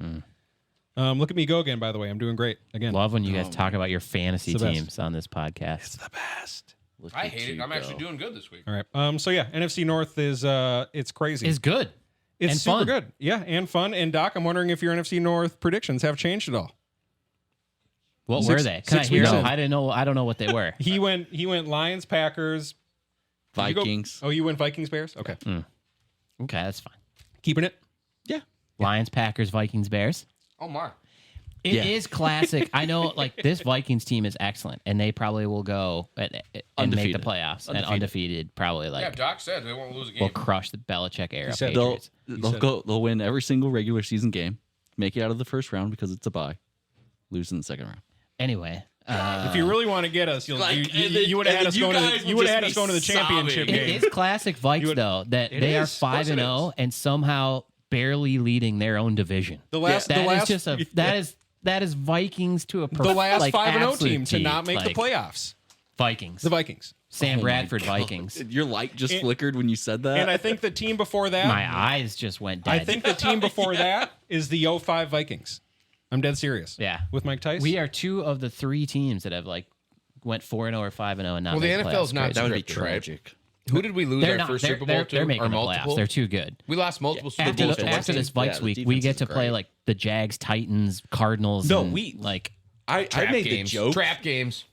A: Look at me go again. By the way, I'm doing great again.
D: Love when you guys talk about your fantasy
A: It's the best.
D: teams on this podcast.
A: It's the best.
C: Look
B: I
C: at
B: hate it.
C: you
B: I'm actually
C: go.
B: doing good this week.
A: All right. So yeah, NFC North is it's crazy.
D: Is good.
A: It's
D: and
A: super
D: fun.
A: good. Yeah, and fun. And Doc, I'm wondering if your NFC North predictions have changed at all.
D: What
A: Six-
D: were they? Can I
A: 6
D: hear
A: weeks
D: them?
A: in.
D: I didn't know. I don't know what they were.
A: He went Lions, Packers, Did you go-
C: Vikings.
A: Oh, you went Vikings, Bears? Okay.
D: Okay, that's fine.
A: Keeping it?
C: Yeah.
D: Lions, Packers, Vikings, Bears.
B: Oh, my.
D: It is classic. I know, like, this Vikings team is excellent, and they probably will go and make the
C: Undefeated.
D: playoffs and undefeated. Probably like
B: Doc said they won't lose a game.
D: will crush the Belichick era
A: said
D: Patriots.
C: They'll win every single regular season game, make it out of the first round because it's a bye, lose in the second round.
D: Anyway,
A: If you really want to get us, you would have
C: and
A: had
C: then
A: us
C: you
A: going to
C: guys
A: the,
C: will
A: you would
C: just
A: have had
C: be
A: us going to the championship
C: sobbing.
A: game.
D: it's classic Vikes though that they are
A: is. Of course it
D: 5-0 and somehow barely leading their own division. That is Vikings to a
A: the last
D: like
A: 5-0
D: absolute
A: team to not make the
D: like,
A: playoffs.
D: Vikings.
A: The Vikings.
D: Sam
C: Oh my
D: Bradford
C: God.
D: Vikings.
C: Your light just flickered when you said that.
A: And I think the team before that,
D: My eyes just went dead.
A: I think the team before that is the 05 Vikings. I'm dead serious.
D: Yeah.
A: With Mike Tice.
D: We are 2 of the 3 teams that have like went 4-0 or 5-0 and not
B: Well, the
D: made
B: NFL is
D: playoffs.
B: not
D: Crazy.
C: that would be
B: scripted, right?
C: tragic.
B: Who did we lose
D: They're
B: our
D: not.
B: first
D: They're,
B: Super Bowl
D: they're,
B: to?
D: they're making
B: or
D: the
B: multiple?
D: playoffs. They're too good.
B: We lost multiple Super Bowls to one
D: After
B: team.
D: this Vikes
C: the
D: week, we
C: defense
D: get
C: is
D: to play
C: great.
D: like the Jags, Titans, Cardinals.
C: No,
D: and,
C: we-
D: like
C: I
B: Trap
C: made
B: games.
C: the joke.
B: Trap games.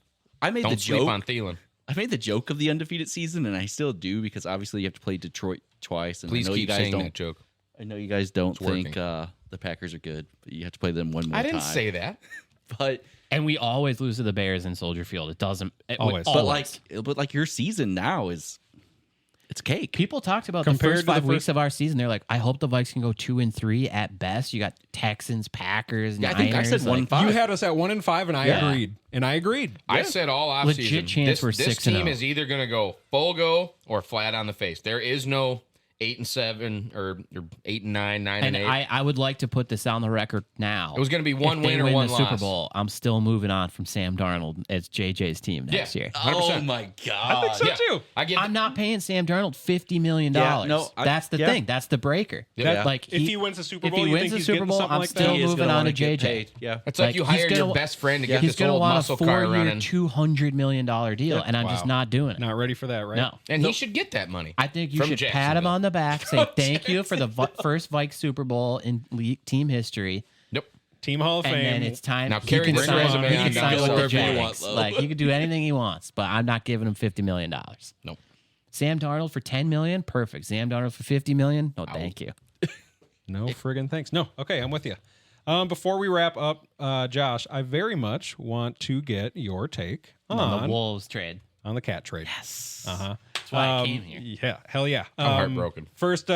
C: I made
B: Don't
C: the
B: sleep
C: joke.
B: on Thielen.
C: I made the joke of the undefeated season, and I still do because obviously you have to play Detroit twice. And
B: Please
C: I know you
B: keep
C: guys
B: saying
C: don't.
B: that joke.
C: I know you guys don't
B: working.
C: think the Packers are good, but you have to play them one more time.
B: I didn't say that.
C: But
D: and we always lose to the Bears in Soldier Field. It doesn't
A: Always.
C: but like your season now is it's cake.
D: people talked about
A: Compared
D: the first
A: to the
D: 5 weeks
A: first-
D: of our season. They're like, I hope the Vikes can go 2-3 at best. You got Texans, Packers,
C: Yeah, I think I
D: Niners,
C: said
D: like,
C: 1-5.
A: You had us at 1-5, and I
D: Yeah.
A: agreed. And I agreed.
B: I said all offseason.
D: Legit chance we're
B: this
D: 6-0.
B: team is either going to go full go or flat on the face. There is no 8-7 or 8-9, 9-8.
D: And I would like to put this on the record now.
B: It was going to be
D: If
B: one
D: they
B: win or
D: win
B: one
D: the
B: loss.
D: Super Bowl, I'm still moving on from Sam Darnold as JJ's team next year.
B: 100%.
C: Oh my god!
A: So too.
B: I get
D: I'm not paying Sam Darnold $50 million.
C: Yeah, no,
D: That's the thing. That's the breaker.
B: Yeah.
D: Like
A: If he wins the Super
D: if
A: Bowl,
D: he
A: you
D: wins
A: think
D: the
A: he's
D: Super
A: getting
D: Bowl,
A: something
D: I'm
A: like
D: still
A: that?
C: He is
D: moving
C: gonna
D: on to
C: wanna get
D: JJ.
C: paid. Yeah.
B: It's like you
D: he's
B: hired your
D: gonna-
B: best friend to get
D: He's
B: this
D: going to
B: old
D: want a
B: muscle car
D: 4-year,
B: running.
D: $200 million deal, and I'm just
A: Wow.
D: not doing it.
A: Not ready for that, right?
D: No.
B: And he should get that money.
D: I think you
B: from
D: should pat him
B: Jacksonville.
D: on the back, say thank you for the first Vikes Super Bowl in league team history,
B: Nope.
A: Team Hall of
D: and
A: Fame.
D: then it's time.
B: Now
D: he
B: carry
D: can
B: this
D: sign,
B: resume
D: he
B: on
D: can
B: down
D: sign
B: to
D: with the
B: wherever you
C: want,
D: Jags.
C: though.
D: Like he can do anything he wants, but I'm not giving him $50 million.
B: Nope.
D: Sam Darnold for $10 million, perfect. Sam Darnold for $50 million, no, thank you.
A: No friggin' thanks. No. Okay, I'm with you. Before we wrap up, Josh, I very much want to get your take
D: On the Wolves trade.
A: on the cat trade. Yes. Uh-huh.
D: That's why I came here.
A: Yeah, hell yeah.
B: I'm heartbroken.
A: First bit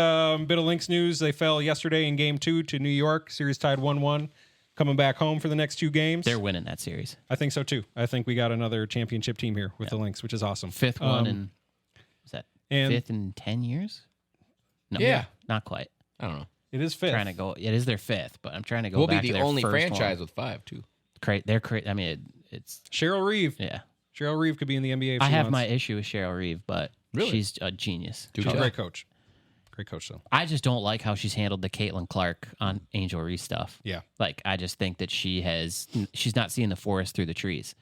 A: of Lynx news. They fell yesterday in game 2 to New York. Series tied 1-1. Coming back home for the next 2 games.
D: They're winning that series.
A: I think so too. I think we got another championship team here with the Lynx, which is awesome.
D: Fifth one in, is that
A: and-
D: fifth in 10 years? No,
B: Yeah.
D: not quite.
B: I don't know.
A: It is 5th.
D: Trying to go. It is their 5th, but I'm trying to go
B: We'll be
D: back to
B: the
D: their
B: only
D: first
B: franchise
D: one.
B: with 5 too.
D: They're great. I mean, it's
A: Cheryl Reeve.
D: yeah.
A: Cheryl Reeve could be in the NBA. If
D: I
A: she
D: have
A: wants.
D: my issue with Cheryl Reeve, but
B: Really?
D: she's a genius.
A: She's a great coach. Great coach, though.
D: I just don't like how she's handled the Caitlin Clark on Angel Reese stuff.
A: Yeah.
D: Like I just think that she's not seeing the forest through the trees.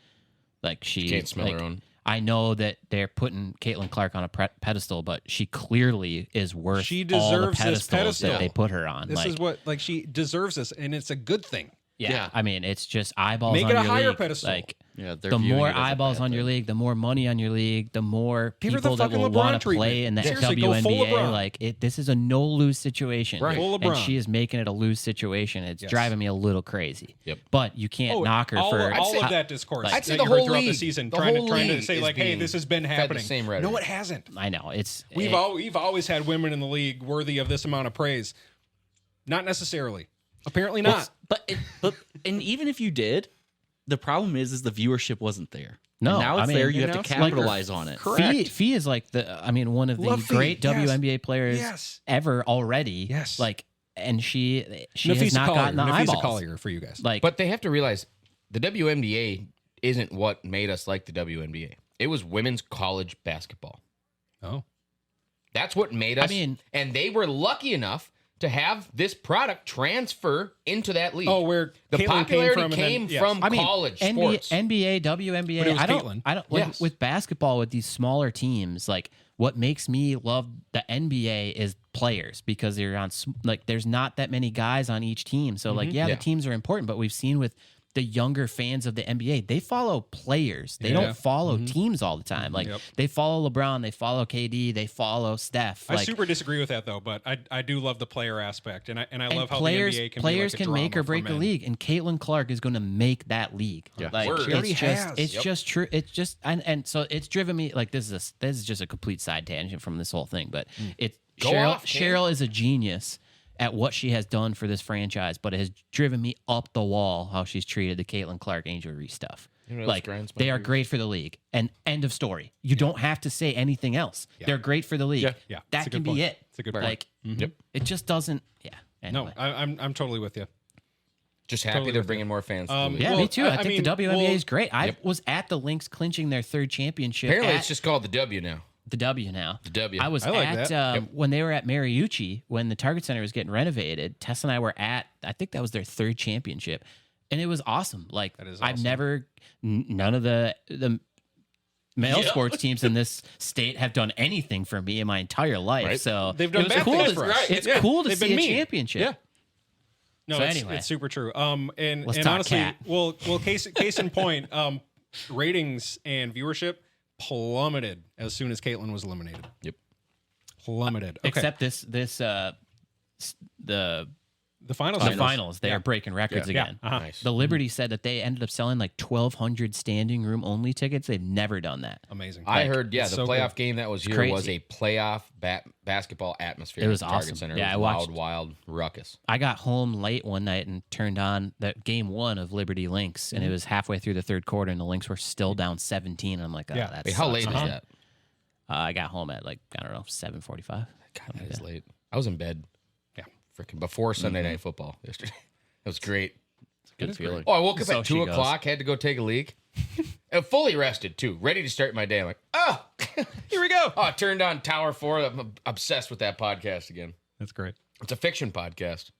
D: Like she
B: Can't smell
D: like,
B: her own.
D: I know that they're putting Caitlin Clark on a pedestal, but she clearly is worth
A: She
D: all the
A: deserves this
D: pedestals
A: pedestal.
D: that they put her on.
A: This
D: like,
A: is what she deserves this, and it's a good thing.
D: yeah. I mean, it's just eyeballs
A: Make
D: on
A: it a
D: your
A: higher
D: league.
A: pedestal.
D: Like
C: Yeah, they're
D: the
C: viewing
D: more
C: it as a
D: eyeballs
C: bad
D: on your
C: thing.
D: league, the more money on your league, the more
A: Give her the
D: people that
A: fucking
D: will
A: LeBron
D: want to
A: treatment.
D: play in the
A: Seriously, go full
D: WNBA.
A: LeBron.
D: Like this is a no lose situation,
B: Right.
A: Full
D: and
A: LeBron.
D: she is making it a lose situation. It's
A: Yes.
D: driving me a little crazy.
B: Yep.
D: But you can't knock her
A: all,
D: for
A: all
B: say-
A: of that discourse.
B: I'd say
A: that
B: the
A: you heard
B: whole
A: throughout the
B: league-
A: season,
B: the
A: trying
B: whole
A: to
B: league
A: say
B: is
A: like, hey,
B: being
A: this has been
B: fed the
A: happening.
B: same rhetoric.
A: No, it hasn't.
D: I know it's
A: We've always had women in the league worthy of this amount of praise. Not necessarily. Apparently not.
C: But and even if you did, the problem is the viewership wasn't there.
D: No,
C: And now it's
D: I mean,
C: there. You
A: and
C: have
A: now
C: to
A: it's like-
C: capitalize on it.
A: Correct.
D: Fee is like one of the
A: Love Fee,
D: great
A: yes.
D: WNBA players
A: Yes.
D: ever already.
A: Yes.
D: Like, and she has
A: Nafisa
D: not
A: Collier.
D: gotten the
A: Nafisa
D: eyeballs.
A: Collier for you guys.
D: Like,
B: But they have to realize the WNBA isn't what made us like the WNBA. It was women's college basketball.
A: Oh.
B: That's what made us.
D: I mean-
B: and they were lucky enough to have this product transfer into that league.
A: Oh, where
B: the
A: Caitlin
B: popularity
A: and
B: came
A: then- yes.
B: from
D: I mean,
B: college
D: NBA,
B: sports.
D: NBA, WNBA.
A: But it was
D: I don't.
A: Caitlin.
D: I don't like
B: Yes.
D: with basketball with these smaller teams. Like what makes me love the NBA is players because they're on like there's not that many guys on each team. So like yeah,
B: Yeah.
D: the teams are important, but we've seen with the younger fans of the NBA, they follow players. They don't follow teams all the time. Like they follow LeBron, they follow KD, they follow Steph.
A: I
D: Like,
A: super disagree with that though, but I do love the player aspect, and I love how
D: players,
A: the NBA can
D: players
A: be like a
D: can make
A: drama
D: or break
A: for
D: the
A: men.
D: league, and Caitlin Clark is going to make that league.
C: Yeah.
D: Like
B: Word.
A: She already has.
D: it's
A: Yep.
D: just true. It's just and so it's driven me like this is just a complete side tangent from this whole thing, but it's
B: Go
D: Cheryl.
B: off, Cam.
D: Cheryl is a genius at what she has done for this franchise, but it has driven me up the wall how she's treated the Caitlin Clark, Angel Reese stuff.
B: You know what
D: Like
B: grinds my
D: they are
B: gears?
D: great for the league, and end of story. You don't have to say anything else. They're great for the league.
B: Yeah.
A: Yeah, it's a
D: that
A: good
D: can
A: point.
D: be it.
A: It's a good
D: like
B: Yep.
D: it just doesn't. Yeah.
A: No,
D: Anyway.
A: I'm totally with you.
B: Just happy
A: Totally
B: they're
A: with
B: bringing more fans. To the league.
D: Yeah,
A: Well,
D: me too. I
A: I
D: think
A: mean,
D: the WNBA
A: well-
D: is great. I was at the Lynx clinching their 3rd championship.
B: Apparently,
D: at
B: it's just called the W now.
D: the W now.
B: The W.
D: I was
A: I like
D: at
A: that.
D: when they were at Mariucci when the Target Center was getting renovated. Tess and I were at. I think that was their 3rd championship, and it was awesome. Like
A: That is
D: I've
A: awesome.
D: never none of the male sports teams in this state have done anything for me in my entire life.
B: Right.
D: So
A: They've done
D: it was
A: bad
D: cool
A: things
D: to-
A: for us.
D: It's
A: Yeah,
D: cool to
A: they've
D: see
A: been
D: a
A: mean.
D: championship.
B: Yeah.
A: No,
D: So
A: it's,
D: anyway.
A: it's super true. And
D: Let's
A: and
D: talk
A: honestly,
D: Cat.
A: well, case in point, ratings and viewership plummeted as soon as Caitlyn was eliminated.
B: Yep.
A: Plummeted. Okay.
D: Except
A: the finals.
D: the finals, they are breaking records
A: Yeah.
D: again.
A: Uh-huh.
B: Nice.
D: The Liberty said that they ended up selling like 1,200 standing room only tickets. They've never done that.
A: Amazing.
B: I heard,
A: it's
B: the
A: so
B: playoff
A: good.
B: game that was here
D: crazy.
B: was a playoff basketball atmosphere.
D: It was
B: at the Target
D: awesome.
B: Center.
D: Yeah,
B: it
D: I
B: was
D: watched-
B: wild ruckus.
D: I got home late one night and turned on that game 1 of Liberty Lynx, and it was halfway through the 3rd quarter, and the Lynx were still down 17. And I'm like, oh,
A: Yeah.
D: that's
B: Wait, how late is that?
D: I got home at like, I don't know, 7:45.
B: God, that is late. I was in bed.
A: Yeah.
B: Freaking before Sunday Night Football yesterday. It was great.
D: Good feeling.
B: Oh, I woke up
D: So
B: at
D: she
B: 2
D: goes.
B: o'clock, had to go take a leak. And fully rested, too. Ready to start my day. I'm like, oh, here we go. Oh, I turned on Tower 4. I'm obsessed with that podcast again.
A: That's great.
B: It's a fiction podcast.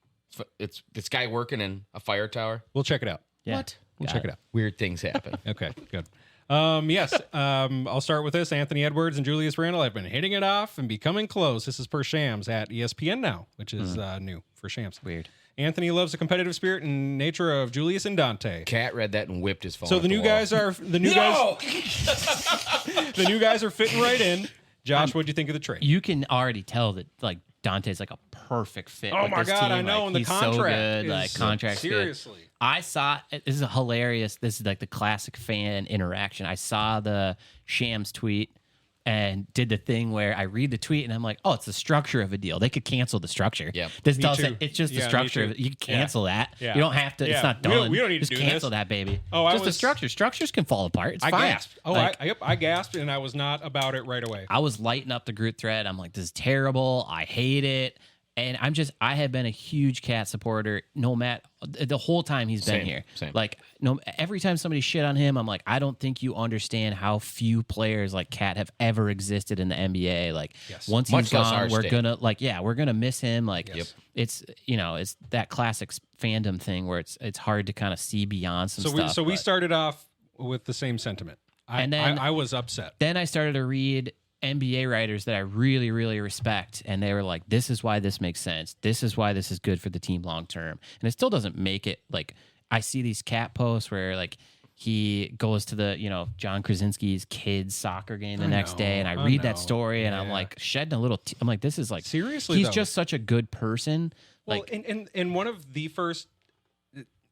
B: It's this guy working in a fire tower.
A: We'll check it out.
D: Yeah.
B: What?
A: We'll
D: Got
A: check
D: it.
A: it out.
B: Weird things happen.
A: Okay, good. Yes, I'll start with this. Anthony Edwards and Julius Randle have been hitting it off and becoming close. This is per Shams at ESPN now, which is new for Shams.
D: Weird.
A: Anthony loves the competitive spirit and nature of Julius and Dante.
B: Cat read that and whipped his phone.
A: So
B: at
A: the new
B: wall.
A: guys are the new
B: No!
A: guys. The new guys are fitting right in. Josh, what do you think of the trade?
D: You can already tell that like Dante's like a perfect fit.
A: Oh
D: with
A: my
D: this
A: God,
D: team.
A: I know,
D: Like,
A: and the
D: he's
A: contract
D: so good.
A: is-
D: Like contract's good.
A: seriously.
D: I saw this is a hilarious. This is like the classic fan interaction. I saw the Shams tweet and did the thing where I read the tweet and I'm like, oh, it's the structure of a deal. They could cancel the structure.
B: Yep.
D: This
A: Me
D: doesn't.
A: too.
D: It's just the
A: Yeah, me
D: structure.
A: too.
D: Of it. You can cancel that.
A: Yeah.
D: You don't have to.
A: Yeah.
D: It's not
A: We don't-
D: done.
A: we don't need to
D: just
A: do
D: cancel
A: this.
D: that baby.
A: Oh, I
D: just the
A: was-
D: structure. Structures can fall apart. It's
A: I
D: fine.
A: gasped. Oh,
D: Like,
A: I gasped, and I was not about it right away.
D: I was lighting up the group thread. I'm like, this is terrible. I hate it. And I have been a huge Cat supporter no matter the whole time he's been
B: Same,
D: here.
B: same.
D: Like, no, every time somebody shit on him, I'm like, I don't think you understand how few players like Cat have ever existed in the NBA. Like,
A: Yes.
D: once
B: Much
D: he's
B: less
D: gone,
B: our
D: we're
B: state.
D: gonna we're gonna miss him. Like,
A: Yes.
D: it's it's that classic fandom thing where it's hard to kind of see beyond some stuff.
A: We
D: but-
A: started off with the same sentiment.
D: And then-
A: I was upset.
D: Then I started to read NBA writers that I really, really respect, and they were like, "This is why this makes sense. This is why this is good for the team long term." And it still doesn't make it like I see these Cat posts where like he goes to the John Krasinski's kids soccer game the next day, and I
A: I
D: read
A: know.
D: that story, and I'm
A: Yeah.
D: like shedding a little. I'm like, this is like
A: Seriously,
D: He's
A: though.
D: just such a good person.
A: Well,
D: Like
A: and one of the first,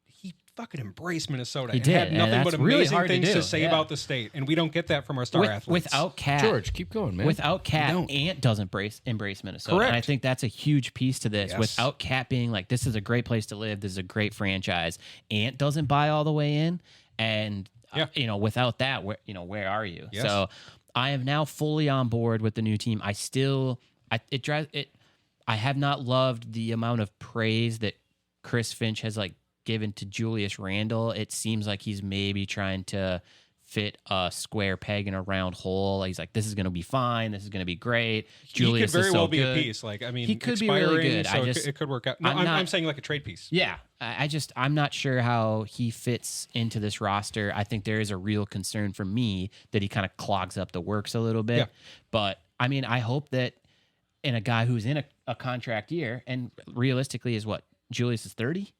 A: he fucking embraced Minnesota.
D: He
A: and
D: did,
A: had
D: and
A: nothing but
D: that's really
A: amazing
D: hard to
A: things to
D: do,
A: say
D: yeah.
A: about the state, and we don't get that from our star athletes.
D: without Cat,
B: George, keep going, man.
D: Without Cat,
A: don't.
D: Ant doesn't embrace Minnesota.
A: Correct.
D: And I think that's a huge piece to this.
A: Yes.
D: Without Cat being like, this is a great place to live, this is a great franchise, Ant doesn't buy all the way in. And,
A: Yeah.
D: without that, where are you?
A: Yes.
D: So I am now fully on board with the new team. I have not loved the amount of praise that Chris Finch has like given to Julius Randle. It seems like he's maybe trying to fit a square peg in a round hole. He's like, this is going to be fine. This is going to be great. Julius
A: he could very
D: is so
A: well be
D: good.
A: a piece. Like, I mean,
D: He could be really
A: expiring,
D: good.
A: So it could work out. No, I'm saying like a trade piece.
D: Yeah, I'm not sure how he fits into this roster. I think there is a real concern for me that he kind of clogs up the works a little bit.
A: Yeah.
D: But I mean, I hope that in a guy who's in a contract year, and realistically is what, Julius is 30?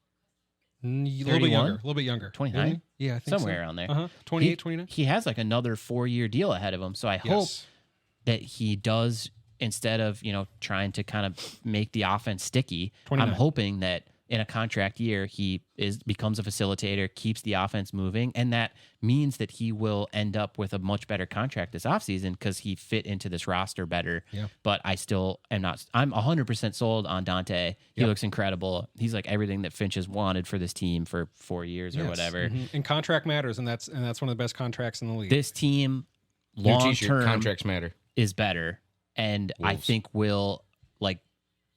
A: A little
D: 31?
A: bit younger. A little bit younger.
D: 29?
A: Isn't he? Yeah, I think
D: Somewhere
A: so.
D: around there.
A: 28, 29.
D: He has like another 4-year deal ahead of him. So I hope
A: Yes.
D: that he does, instead of, trying to kind of make the offense sticky,
A: 29.
D: I'm hoping that in a contract year, he becomes a facilitator, keeps the offense moving, and that means that he will end up with a much better contract this offseason because he fit into this roster better.
A: Yeah.
D: But I still am not. I'm 100% sold on Dante. He looks incredible. He's like everything that Finch has wanted for this team for 4 years or whatever.
A: Mhm. And contract matters, and that's one of the best contracts in the league.
D: This team,
B: New
D: long
B: t-shirt,
D: term,
B: contracts matter.
D: is better, and I
B: Wolves.
D: think will like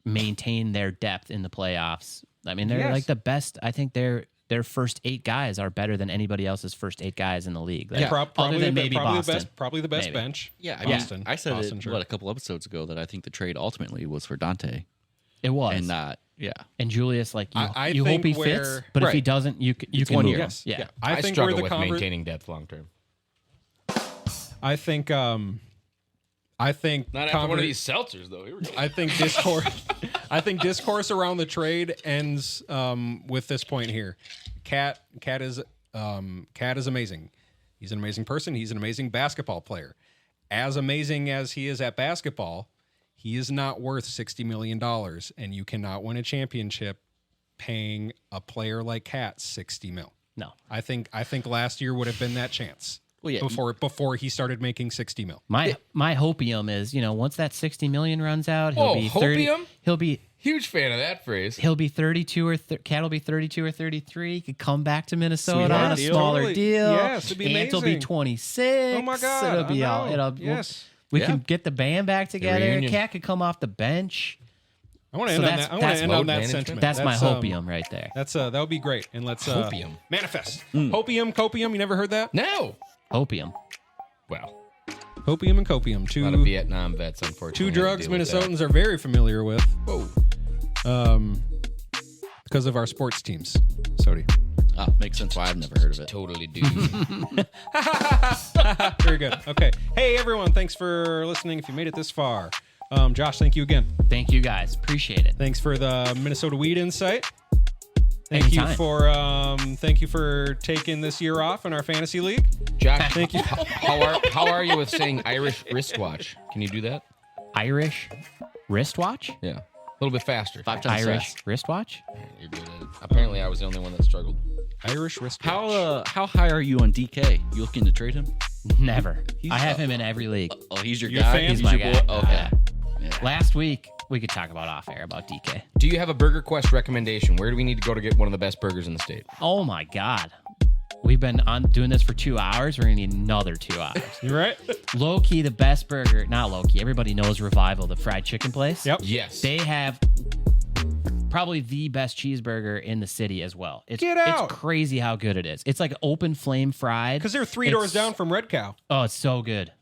D: maintain their depth in the playoffs. I mean, they're
A: Yes.
D: like the best. I think their first 8 guys are better than anybody else's first 8 guys in the league. Like,
A: Probably
D: other than maybe
A: probably
D: Boston.
A: probably the best
D: Maybe.
A: bench.
C: Yeah,
A: Boston.
C: I said
A: Boston,
C: it
A: sure.
C: a couple episodes ago that I think the trade ultimately was for Dante
D: It was.
C: and not. Yeah,
D: And Julius, like,
A: I
D: you
A: think
D: hope he fits,
A: where-
D: but if he
A: Right.
D: doesn't, you can
C: It's
D: move
C: 1
D: him.
C: year.
A: Yes.
D: Yeah.
A: I think
B: struggle
A: where the
B: with maintaining depth long term.
A: I think
B: Not after one of
A: conver-
B: these seltzers, though. Here we go.
A: I think discourse. I think discourse around the trade ends with this point here. Cat is amazing. He's an amazing person. He's an amazing basketball player. As amazing as he is at basketball, he is not worth $60 million, and you cannot win a championship paying a player like Cat $60 million.
D: No.
A: I think last year would have been that chance.
C: Well, yeah,
A: before he started making $60 million.
D: My hopium is, once that $60 million runs out, he'll
B: Whoa,
D: be 30.
B: hopium?
D: He'll be
B: Huge fan of that phrase.
D: He'll be 32 or Cat will be 32 or 33. He could come back to Minnesota
A: Sweetheart
D: on a
A: deal.
D: smaller
A: Totally.
D: deal.
A: Yes, it'd be
D: Ant will be
A: amazing.
D: 26.
A: Oh my God,
D: It'll be
A: I
D: all.
A: know. Yes.
D: We
C: Yeah.
D: can get the band back together.
B: reunion.
D: Cat could come off the bench.
A: I want to
D: So
A: end on
D: that's-
A: that. I want
D: that's
A: to end on
B: load
A: that
B: management.
A: sentiment.
D: That's my
A: um,
D: hopium right there.
A: That's that would be great. And let's
B: Hopium.
A: manifest. Hopium, copium. You never heard that?
B: No.
D: Hopium.
B: Well,
A: Hopium and copium.
B: a lot of Vietnam vets, unfortunately.
A: Two
B: had to
A: drugs
B: deal with that.
A: Minnesotans are very familiar with.
B: Whoa.
A: Because of our sports teams. Sodi.
C: Makes sense why I've never heard of it.
B: Totally do.
A: Very good. Okay. Hey everyone, thanks for listening. If you made it this far, Josh, thank you again.
D: Thank you guys. Appreciate it.
A: Thanks for the Minnesota Weed Insight. Thank
D: Anytime.
A: you for taking this year off in our fantasy league.
B: Josh,
A: Thank you.
B: How are you with saying Irish wristwatch? Can you do that?
D: Irish wristwatch?
B: Yeah. A little bit faster.
C: 5 times
D: Irish
C: fast.
D: wristwatch?
B: You're good at it. Apparently, I was the only one that struggled.
A: Irish wristwatch.
C: How high are you on DK? You looking to trade him?
D: Never. I have him in every league.
C: Oh, he's your
A: You a
C: guy.
A: fan?
C: He's
D: my
C: your
D: guy.
C: boy. Okay.
D: Yeah. Last week, we could talk about off air about DK.
B: Do you have a Burger Quest recommendation? Where do we need to go to get one of the best burgers in the state?
D: Oh my God. We've been on doing this for 2 hours. We're going to need another 2 hours.
A: You right?
D: Low key, the best burger, not low key, everybody knows Revival, the fried chicken place.
A: Yep.
B: Yes.
D: They have probably the best cheeseburger in the city as well.
A: Get out.
D: It's crazy how good it is. It's like open flame fried.
A: Because they're three doors down from Red Cow.
D: Oh, it's so good.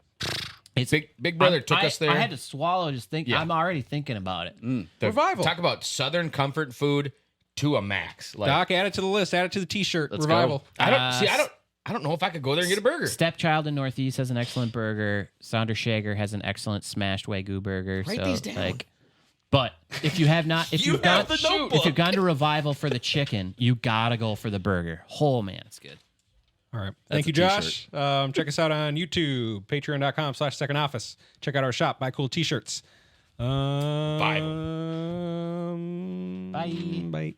D: It's
B: Big Brother took
D: I-
B: us there.
D: I had to swallow just think.
B: Yeah.
D: I'm already thinking about it.
A: Revival.
B: Talk about Southern comfort food to a max. Like,
A: Doc, add it to the list. Add it to the T-shirt.
C: Let's
A: Revival.
C: go.
B: I don't know if I could go there and get a burger.
D: Stepchild in Northeast has an excellent burger. Sounder Shager has an excellent smashed Wagyu burger.
B: Write
D: so,
B: these down.
D: But if you have not, if
B: You
D: you've
B: have
D: gone,
B: the notebook.
D: if you've gone to Revival for the chicken, you gotta go for the burger. Oh man, it's good.
A: All right. Thank you,
C: a
A: Josh. Check us out on YouTube, patreon.com/Second Office. Check out our shop. Buy cool T-shirts.
D: Bye.
A: Bye.